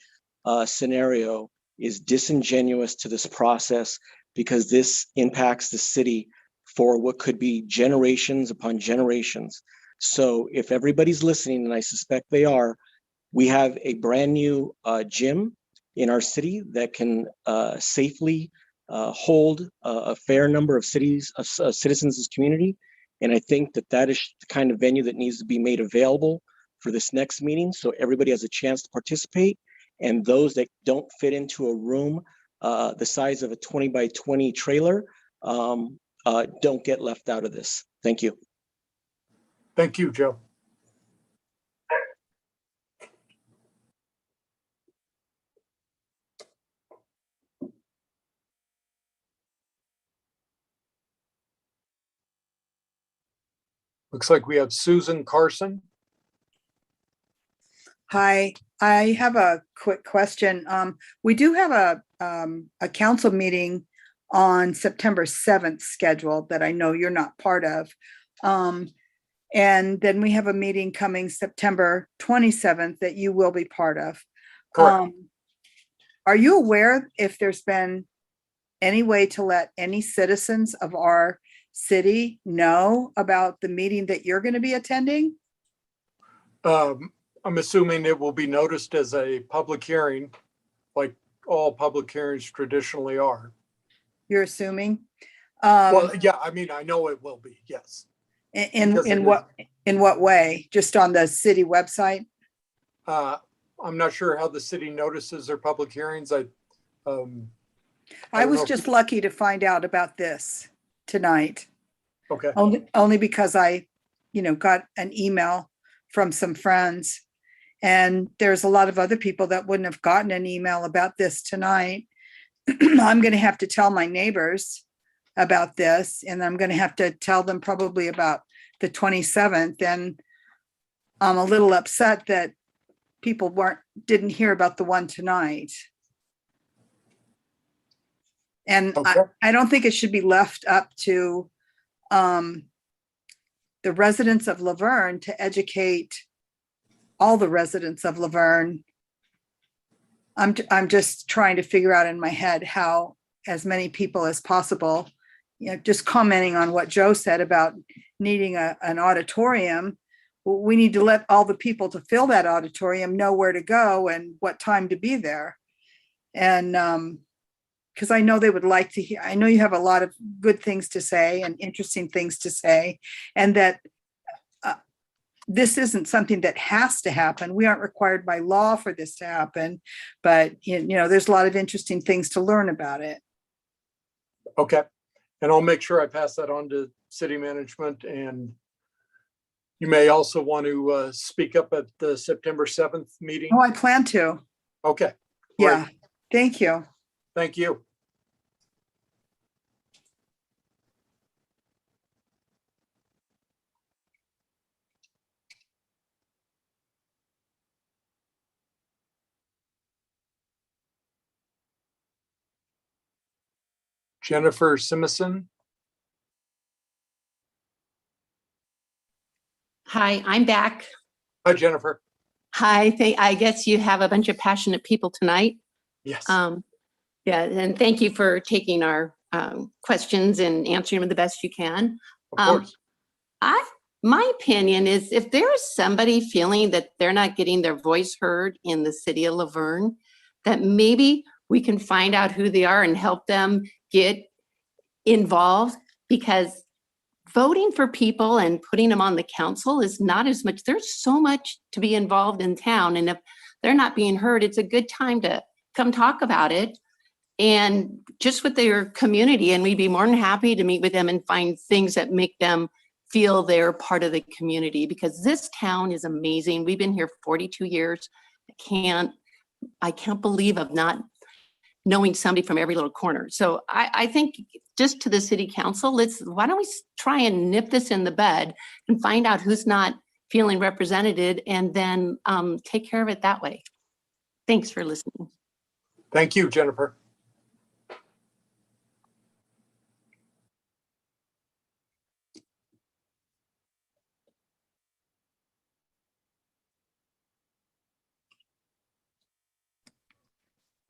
scenario is disingenuous to this process because this impacts the city for what could be generations upon generations. So if everybody's listening, and I suspect they are, we have a brand new gym in our city that can safely hold a fair number of citizens of this community. And I think that that is the kind of venue that needs to be made available for this next meeting so everybody has a chance to participate. And those that don't fit into a room the size of a 20 by 20 trailer don't get left out of this. Thank you. Thank you, Joe. Looks like we have Susan Carson. Hi, I have a quick question. We do have a council meeting on September 7th scheduled that I know you're not part of. And then we have a meeting coming September 27th that you will be part of. Correct. Are you aware if there's been any way to let any citizens of our city know about the meeting that you're going to be attending? I'm assuming it will be noticed as a public hearing, like all public hearings traditionally are. You're assuming? Well, yeah, I mean, I know it will be, yes. because it In what way? Just on the city website? I'm not sure how the city notices their public hearings. I I don't was know if just you- lucky to find out about this tonight, Okay, only because I, got an email from some friends. And there's a lot of other people that wouldn't have gotten an email about this tonight. I'm going to have to tell my neighbors about this, and I'm going to have to tell them probably about the 27th. And I'm a little upset that people didn't hear about the one tonight. And Okay. I don't think it should be left up to the residents of Laverne to educate all the residents of Laverne. I'm just trying to figure out in my head how as many people as possible, just commenting on what Joe said about needing an auditorium. We need to let all the people to fill that auditorium know where to go and what time to be there. And because I know they would like to hear, I know you have a lot of good things to say and interesting things to say, and that this isn't something that has to happen. We aren't required by law for this to happen, but there's a lot of interesting things to learn about it. okay. And I'll make sure I pass that on to city management, and you may also want to speak up at the September 7th meeting. Oh, I plan to. Okay, Yeah. Thank you. thank you. Jennifer Simison. Hi, I'm back. Hi, Jennifer. Hi, I guess you have a bunch of passionate people tonight. Yes. Yeah, and thank you for taking our questions and answering them the best you can. Of course. My opinion is if there is somebody feeling that they're not getting their voice heard in the city of Laverne, that maybe we can find out who they are and help them get involved, because voting for people and putting them on the council is not as much. There's so much to be involved in town. And if they're not being heard, it's a good time to come talk about it and just with their community. And we'd be more than happy to meet with them and find things that make them feel they're part of the community, because this town is amazing. We've been here 42 years. I can't believe of not knowing somebody from every little corner. So I think just to the city council, why don't we try and nip this in the bud and find out who's not feeling represented, and then take care of it that way. Thanks for listening. Thank you, Jennifer.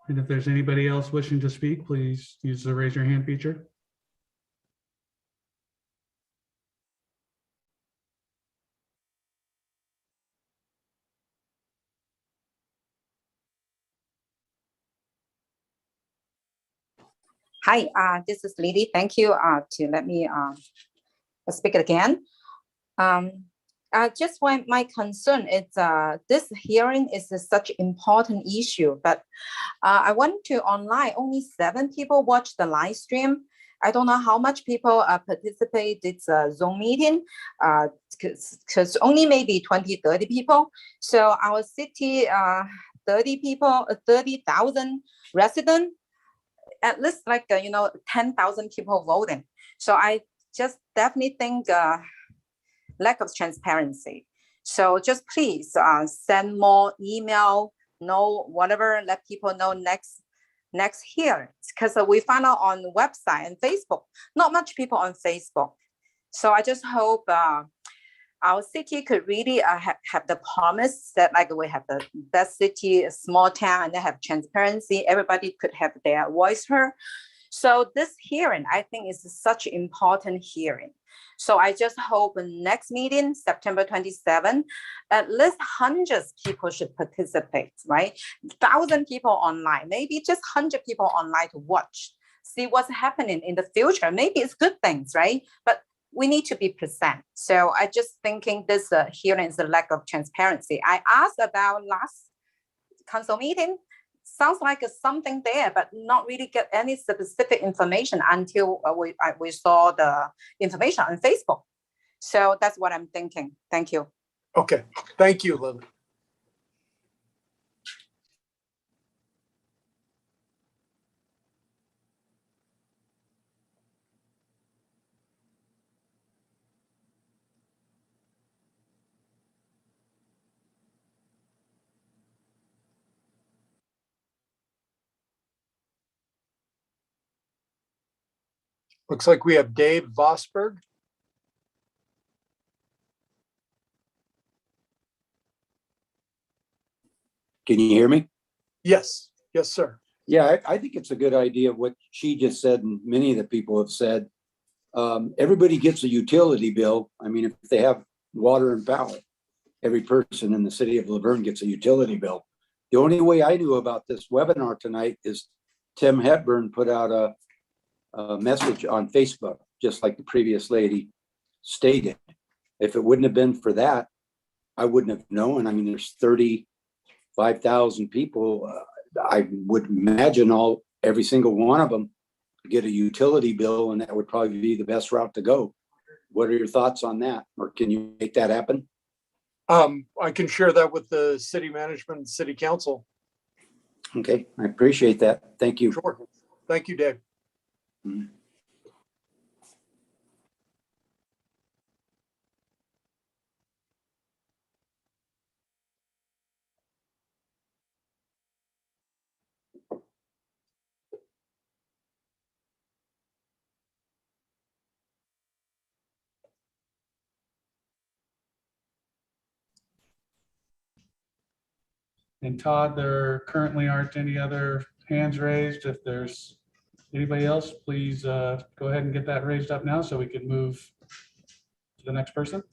And if there's anybody else wishing to speak, please use the raise your hand feature. Hi, this is Lily. Thank you to let me speak again. Just when my concern is this hearing is such important issue, but I went to online, only 7 people watched the live stream. I don't know how much people participate this Zoom meeting, because only maybe 20, 30 people. So our city, 30 people, 30,000 residents, at least like, 10,000 people voting. So I just definitely think lack of transparency. So just please send more email, whatever, let people know next hearing, because we found out on the website and Facebook, not much people on Facebook. So I just hope our city could really have the promise that like we have the best city, a small town, and they have transparency. Everybody could have their voice heard. So this hearing, I think, is such an important hearing. So I just hope next meeting, September 27, at least hundreds people should participate, right? 1,000 people online, maybe just 100 people online to watch, see what's happening in the future. Maybe it's good things, right? But we need to be present. So I just thinking this hearing is a lack of transparency. I asked about last council meeting. Sounds like something there, but not really get any specific information until we saw the information on Facebook. So that's what I'm thinking. Thank you. Okay, thank you, Lily. Looks like we have Dave Vosberg. Can you hear me? Yes, yes, sir. Yeah, I think it's a good idea what she just said, and many of the people have said. Everybody gets a utility bill. I mean, if they have water and power, every person in the city of Laverne gets a utility bill. The only way I knew about this webinar tonight is Tim Hepburn put out a message on Facebook, just like the previous lady stated. If it wouldn't have been for that, I wouldn't have known. I mean, there's 35,000 people. I would imagine every single one of them get a utility bill, and that would probably be the best route to go. What are your thoughts on that? Or can you make that happen? I can share that with the city management and city council. Okay, I appreciate that. Thank you. Sure. Thank you, Dave. Mhm. And Todd, there currently aren't any other hands raised. If there's anybody else, please go ahead and get that raised up now so we can move to the next person.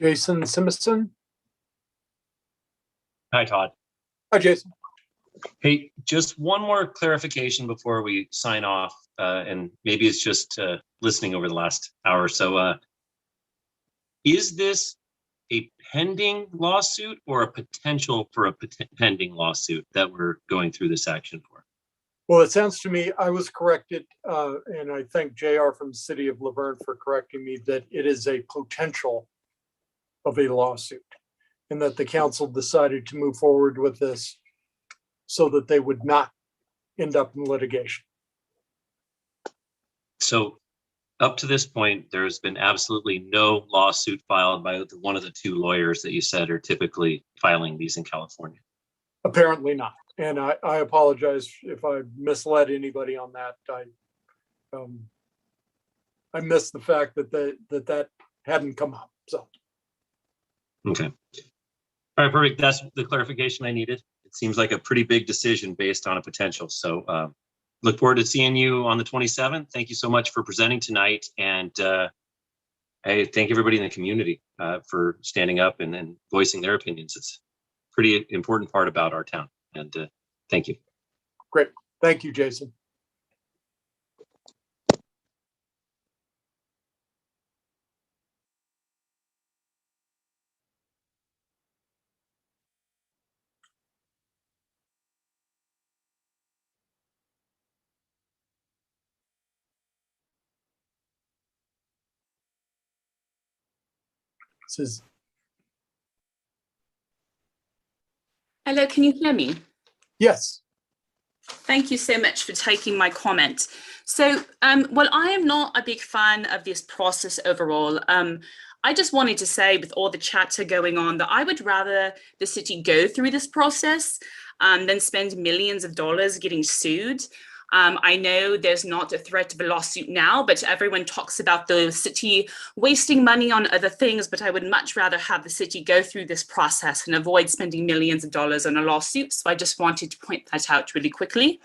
Jason Simpson. Hi, Todd. Hi, Jason. Hey, just one more clarification before we sign off, and maybe it's just listening over the last hour or so. Is this a pending lawsuit or a potential for a pending lawsuit that we're going through this action for? Well, it sounds to me, I was corrected, and I thank JR from the city of Laverne for correcting me, that it is a potential of a lawsuit, and that the council decided to move forward with this so that they would not end up in litigation. So up to this point, there's been absolutely no lawsuit filed by one of the two lawyers that you said are typically filing these in California. Apparently not. And I apologize if I misled anybody on that. I missed the fact that that hadn't come up. So. Okay. All right, perfect. That's the clarification I needed. It seems like a pretty big decision based on a potential. So look forward to seeing you on the 27th. Thank you so much for presenting tonight. And I thank everybody in the community for standing up and voicing their opinions. It's a pretty important part about our town. And thank you. Great. Thank you, Jason. This is. Hello, can you hear me? Yes. Thank you so much for taking my comment. So, well, I am not a big fan of this process overall. I just wanted to say, with all the chatter going on, that I would rather the city go through this process than spend millions of dollars getting sued. I know there's not a threat of a lawsuit now, but everyone talks about the city wasting money on other things, but I would much rather have the city go through this process and avoid spending millions of dollars on a lawsuit. So I just wanted to point that out really quickly.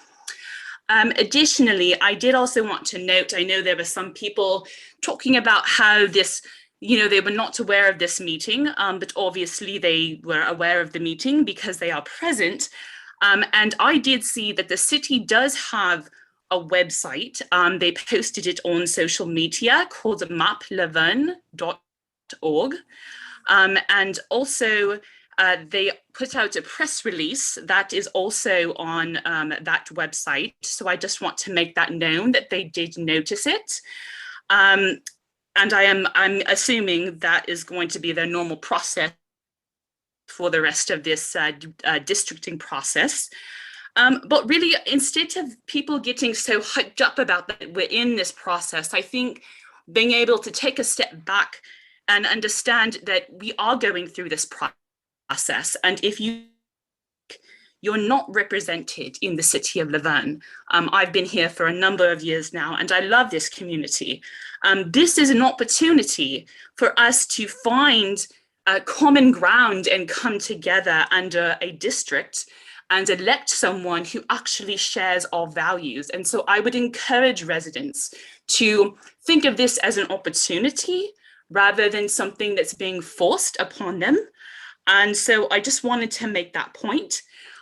Additionally, I did also want to note, I know there were some people talking about how this, they were not aware of this meeting, but obviously they were aware of the meeting because they are present. And I did see that the city does have a website. They posted it on social media called maplaverne.org. And also they put out a press release that is also on that website. So I just want to make that known that they did notice it. And I'm assuming that is going to be their normal process for the rest of this districting process. But really, instead of people getting so hyped up about that we're in this process, I think being able to take a step back and understand that we are going through this process. And if you're not represented in the city of Laverne. I've been here for a number of years now, and I love this community. This is an opportunity for us to find common ground and come together under a district and elect someone who actually shares our values. And so I would encourage residents to think of this as an opportunity rather than something that's being forced upon them. And so I just wanted to make that point.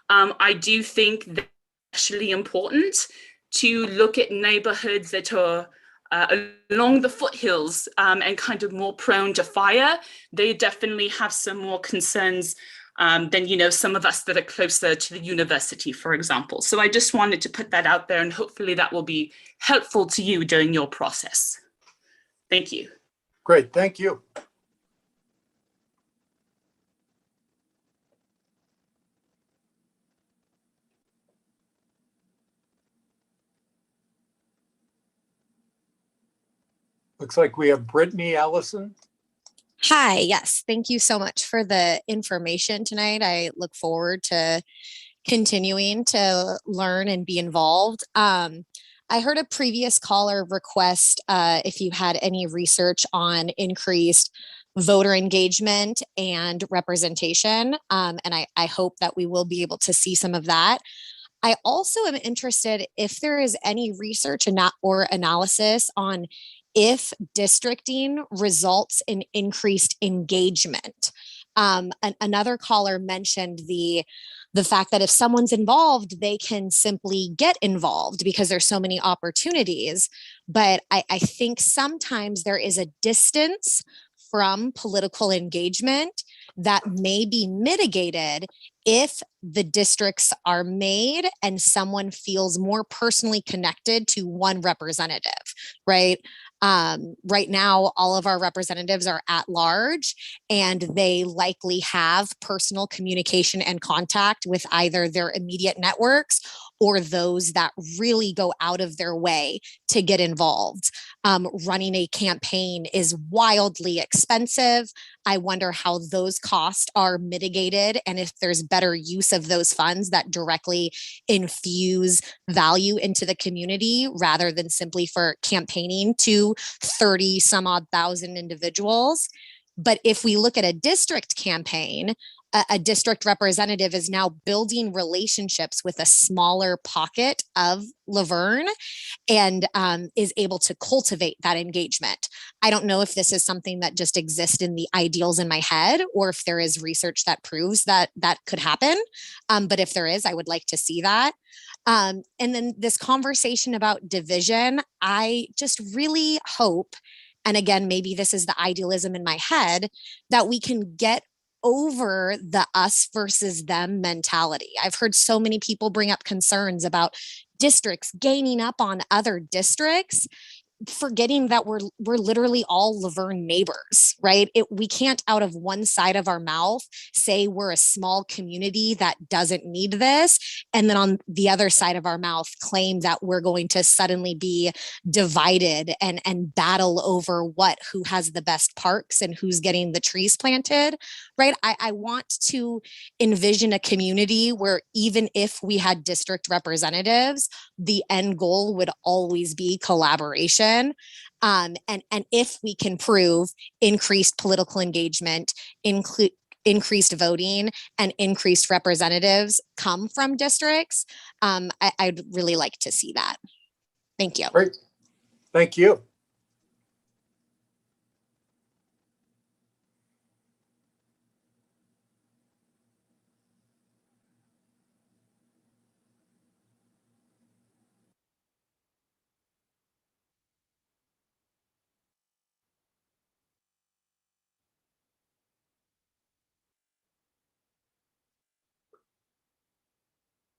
I do think that it's actually important to look at neighborhoods that are along the foothills and kind of more prone to fire. They definitely have some more concerns than, some of us that are closer to the university, for example. So I just wanted to put that out there, and hopefully that will be helpful to you during your process. Thank you. Great, thank you. Looks like we have Brittany Allison. Hi, yes, thank you so much for the information tonight. I look forward to continuing to learn and be involved. I heard a previous caller request if you had any research on increased voter engagement and representation, and I hope that we will be able to see some of that. I also am interested if there is any research or analysis on if districting results in increased engagement. Another caller mentioned the fact that if someone's involved, they can simply get involved because there's so many opportunities. But I think sometimes there is a distance from political engagement that may be mitigated if the districts are made and someone feels more personally connected to one representative, right? Right now, all of our representatives are at large, and they likely have personal communication and contact with either their immediate networks or those that really go out of their way to get involved. Running a campaign is wildly expensive. I wonder how those costs are mitigated and if there's better use of those funds that directly infuse value into the community rather than simply for campaigning to 30 some odd thousand individuals. But if we look at a district campaign, a district representative is now building relationships with a smaller pocket of Laverne and is able to cultivate that engagement. I don't know if this is something that just exists in the ideals in my head or if there is research that proves that that could happen. But if there is, I would like to see that. And then this conversation about division, I just really hope, and again, maybe this is the idealism in my head, that we can get over the us versus them mentality. I've heard so many people bring up concerns about districts gaining up on other districts, forgetting that we're literally all Laverne neighbors, right? We can't out of one side of our mouth say we're a small community that doesn't need this, and then on the other side of our mouth claim that we're going to suddenly be divided and battle over who has the best parks and who's getting the trees planted, right? I want to envision a community where even if we had district representatives, the end goal would always be collaboration. And if we can prove increased political engagement, increased voting, and increased representatives come from districts, I'd really like to see that. Thank you. Great. Thank you.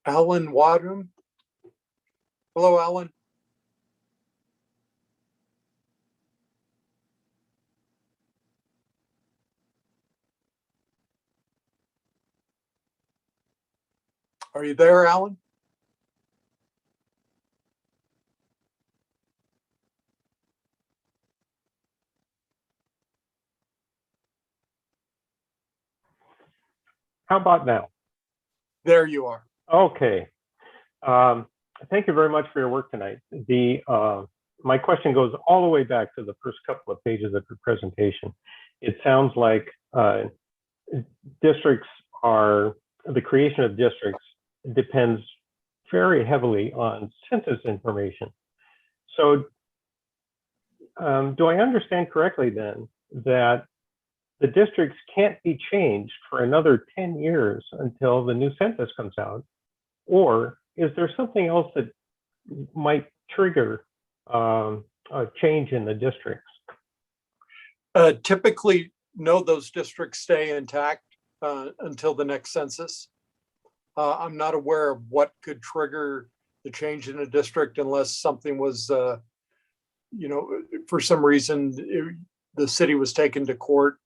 Alan Wadham. Hello, Alan. Are you there, Alan? How about now? There you are. Okay. Thank you very much for your work tonight. My question goes all the way back to the first couple of pages of your presentation. It sounds like the creation of districts depends very heavily on census information. So do I understand correctly then that the districts can't be changed for another 10 years until the new census comes out? Or is there something else that might trigger a change in the districts? Typically, no, those districts stay intact until the next census. I'm not aware of what could trigger the change in a district unless something was, for some reason, the city was taken to court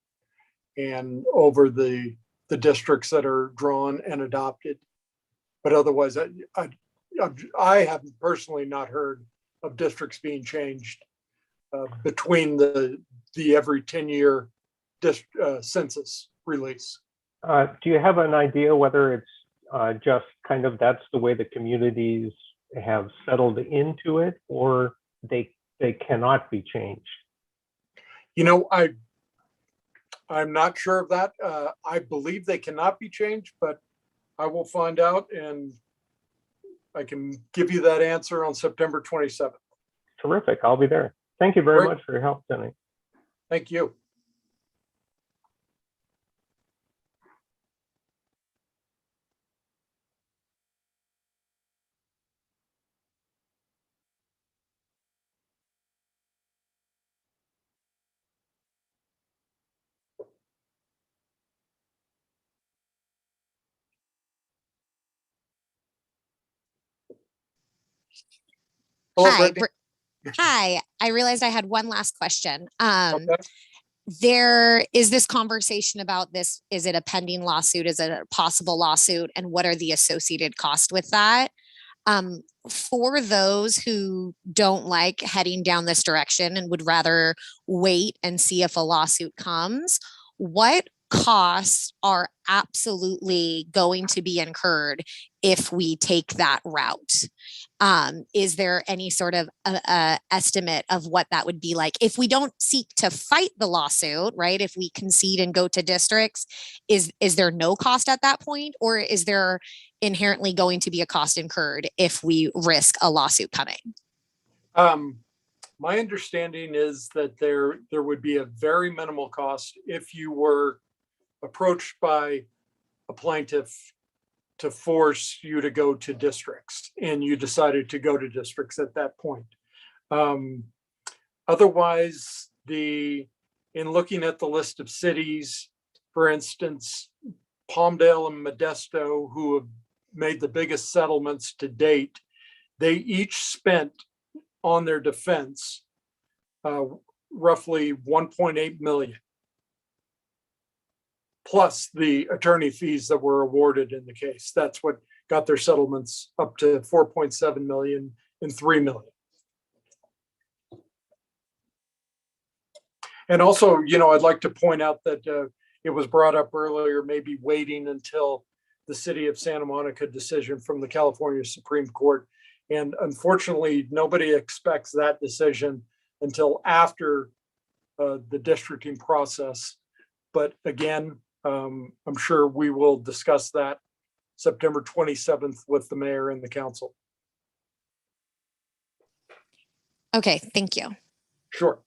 and over the districts that are drawn and adopted. But otherwise, I have personally not heard of districts being changed between the every 10-year census release. Do you have an idea whether it's just kind of that's the way the communities have settled into it, or they cannot be changed? I'm not sure of that. I believe they cannot be changed, but I will find out and I can give you that answer on September 27th. Terrific. I'll be there. Thank you very Great. much for your help tonight. Thank you. Hello, Hi. Brittany. Hi. I realized I had one last question. Okay. There is this conversation about this. Is it a pending lawsuit? Is it a possible lawsuit? And what are the associated costs with that? For those who don't like heading down this direction and would rather wait and see if a lawsuit comes, what costs are absolutely going to be incurred if we take that route? Is there any sort of estimate of what that would be like if we don't seek to fight the lawsuit, right? If we concede and go to districts, is there no cost at that point, or is there inherently going to be a cost incurred if we risk a lawsuit coming? My understanding is that there would be a very minimal cost if you were approached by a plaintiff to force you to go to districts and you decided to go to districts at that point. Otherwise, in looking at the list of cities, for instance, Palmdale and Modesto, who have made the biggest settlements to date, they each spent on their defense roughly 1.8 million, plus the attorney fees that were awarded in the case. That's what got their settlements up to 4.7 million and 3 million. And also, I'd like to point out that it was brought up earlier, maybe waiting until the city of Santa Monica decision from the California Supreme Court. And unfortunately, nobody expects that decision until after the districting process. But again, I'm sure we will discuss that September 27th with the mayor and the council. Okay, thank you. Sure.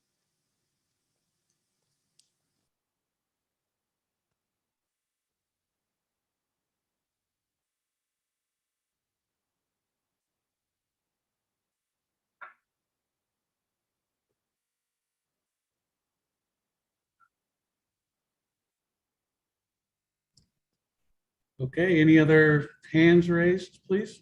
Okay, any other hands raised, please?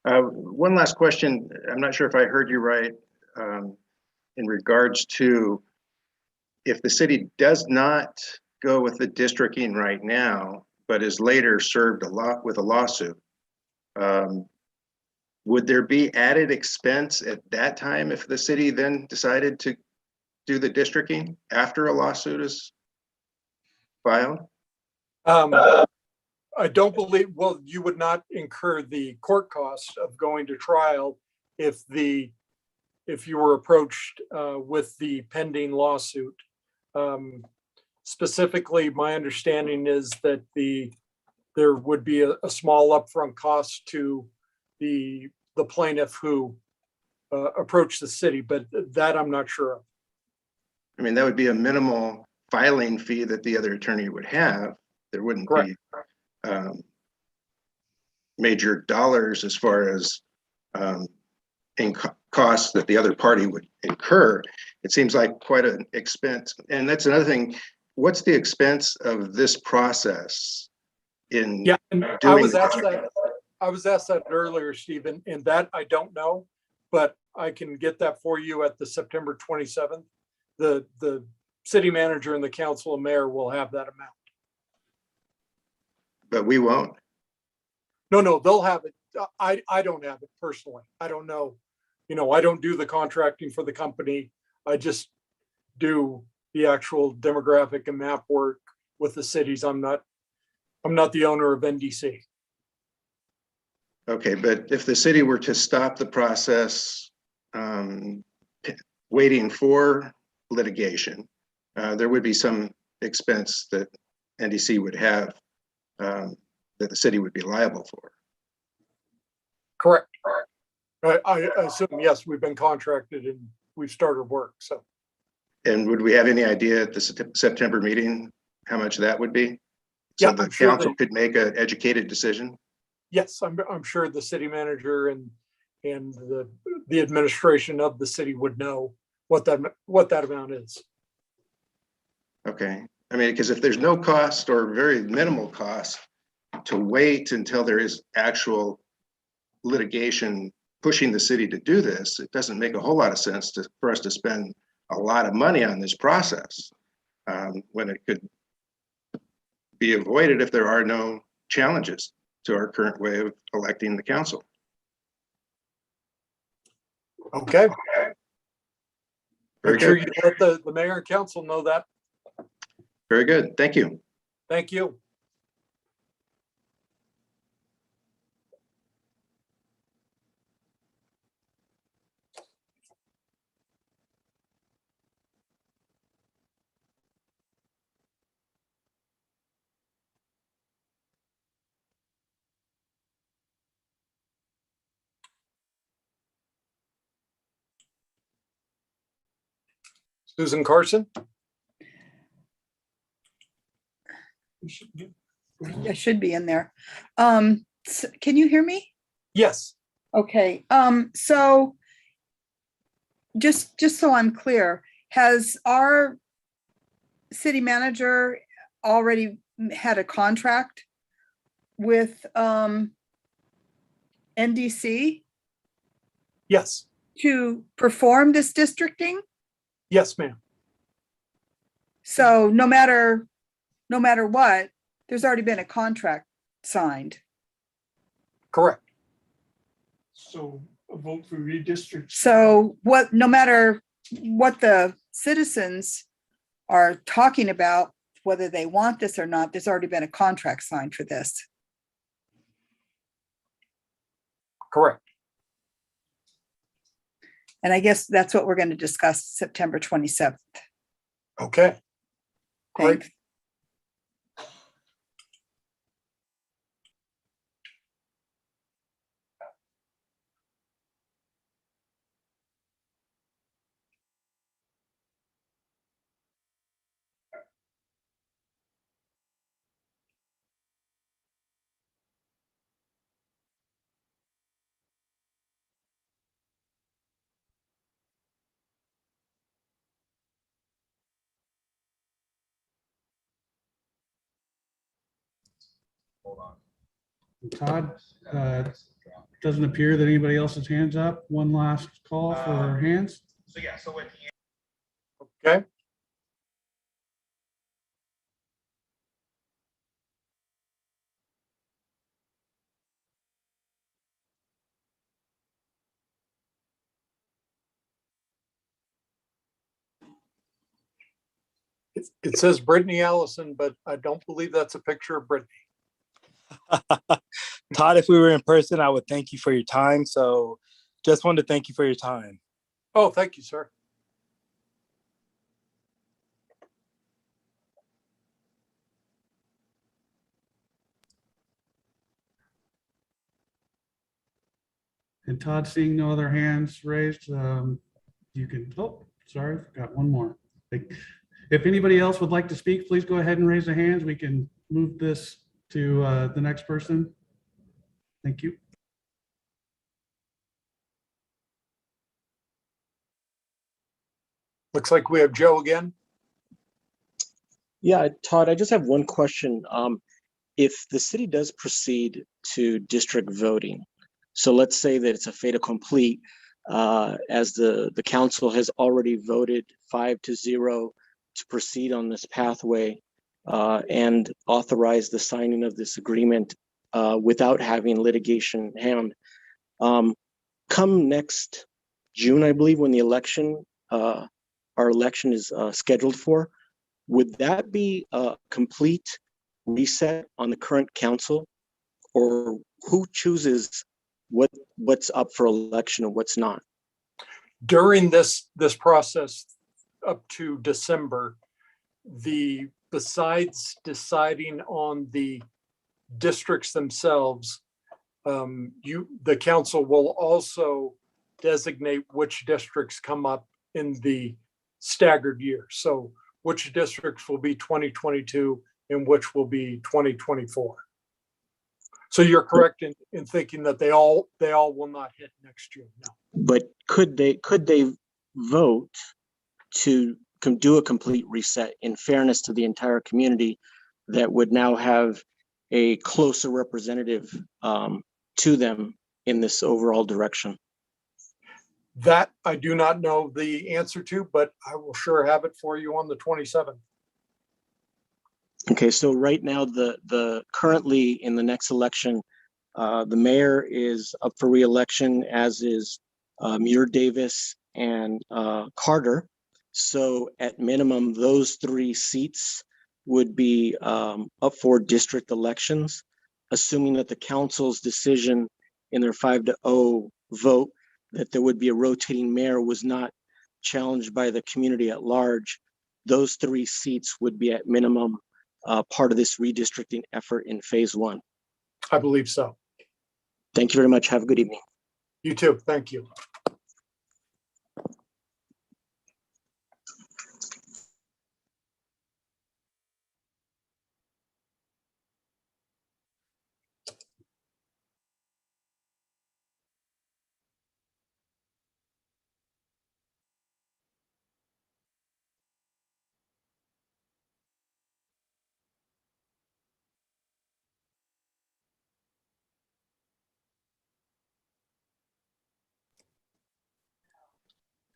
One last question. I'm not sure if I heard you right in regards to if the city does not go with the districting right now, but is later served with a lawsuit. Would there be added expense at that time if the city then decided to do the districting after a lawsuit is filed? I don't believe, well, you would not incur the court cost of going to trial if you were approached with the pending lawsuit. Specifically, my understanding is that there would be a small upfront cost to the plaintiff who approached the city, but that I'm not sure of. I mean, that would be a minimal filing fee that the other attorney would have. There wouldn't be major dollars as far as in costs that the other party would incur. It seems like quite an expense. And that's another thing. What's the expense of this process in I was asked that earlier, Stephen, and that I don't know, but I can get that for you at the September 27th. The city manager and the council and mayor will have that amount. But we won't? No, they'll have it. I don't have it personally. I don't know. I don't do the contracting for the company. I just do the actual demographic and map work with the cities. I'm not I'm not the owner of NDC. Okay, but if the city were to stop the process, waiting for litigation, there would be some expense that NDC would have that the city would be liable for. Correct. I assume, yes, we've been contracted and we've started work, so. And would we have any idea at the September meeting how much that would be? So Yeah, the I'm sure council could make an educated decision? Yes, I'm sure the city manager and the administration of the city would know what that amount is. Okay, I mean, because if there's no cost or very minimal cost to wait until there is actual litigation pushing the city to do this, it doesn't make a whole lot of sense for us to spend a lot of money on this process when it could be avoided if there are no challenges to our current way of electing the council. Okay. Very Make sure good. you let the mayor and council know that. Very good. Thank you. Thank you. Susan Carson? I should be in there. Can you hear me? Yes. Okay, so just so I'm clear, has our city manager already had a contract with NDC Yes. to perform this districting? Yes, ma'am. So no matter what, there's already been a contract signed. Correct. So a vote for redistrict. So no matter what the citizens are talking about, whether they want this or not, there's already been a contract signed for this. Correct. And I guess that's what we're going to discuss September 27th. Okay. Great. Thanks. Todd, doesn't appear that anybody else's hands up. One last call for hands. Okay. It says Brittany Allison, but I don't believe that's a picture of Brittany. Todd, if we were in person, I would thank you for your time. So just wanted to thank you for your time. Oh, thank you, sir. And Todd, seeing no other hands raised, you can, oh, sorry, got one more. If anybody else would like to speak, please go ahead and raise their hands. We can move this to the next person. Thank you. Looks like we have Joe again. Yeah, Todd, I just have one question. If the city does proceed to district voting, so let's say that it's a fait accompli, as the council has already voted 5-0 to proceed on this pathway and authorize the signing of this agreement without having litigation hand. Come next June, I believe, when the election, our election is scheduled for, would that be a complete reset on the current council, or who chooses what's up for election and what's not? During this process up to December, besides deciding on the districts themselves, the council will also designate which districts come up in the staggered year. So which districts will be 2022 and which will be 2024. So you're correct in thinking that they all will not hit next year. No. But could they vote to do a complete reset in fairness to the entire community that would now have a closer representative to them in this overall direction? That I do not know the answer to, but I will sure have it for you on the 27th. Okay, so right now, the currently in the next election, the mayor is up for re-election, as is Muir Davis and Carter. So at minimum, those 3 seats would be up for district elections, assuming that the council's decision in their 5-0 vote that there would be a rotating mayor was not challenged by the community at large. Those 3 seats would be at minimum part of this redistricting effort in phase 1. I believe so. Thank you very much. Have a good evening. You too. Thank you.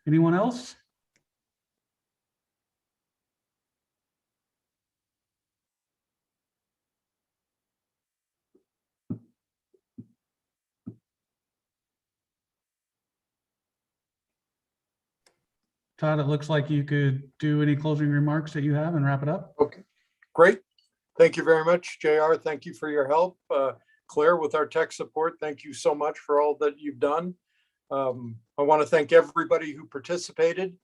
Anyone else? Todd, it looks like you could do any closing remarks that you have and wrap it up. Okay, great. Thank you very much, JR. Thank you for your help. Claire, with our tech support, thank you so much for all that you've done. I want to thank everybody who participated.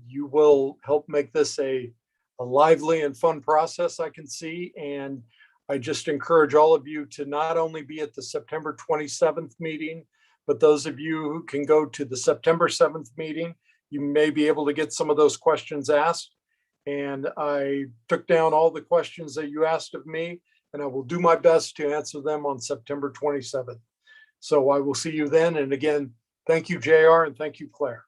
You will help make this a lively and fun process, I can see. And I just encourage all of you to not only be at the September 27th meeting, but those of you who can go to the September 7th meeting, you may be able to get some of those questions asked. And I took down all the questions that you asked of me, and I will do my best to answer them on September 27th. So I will see you then. And again, thank you, JR, and thank you, Claire.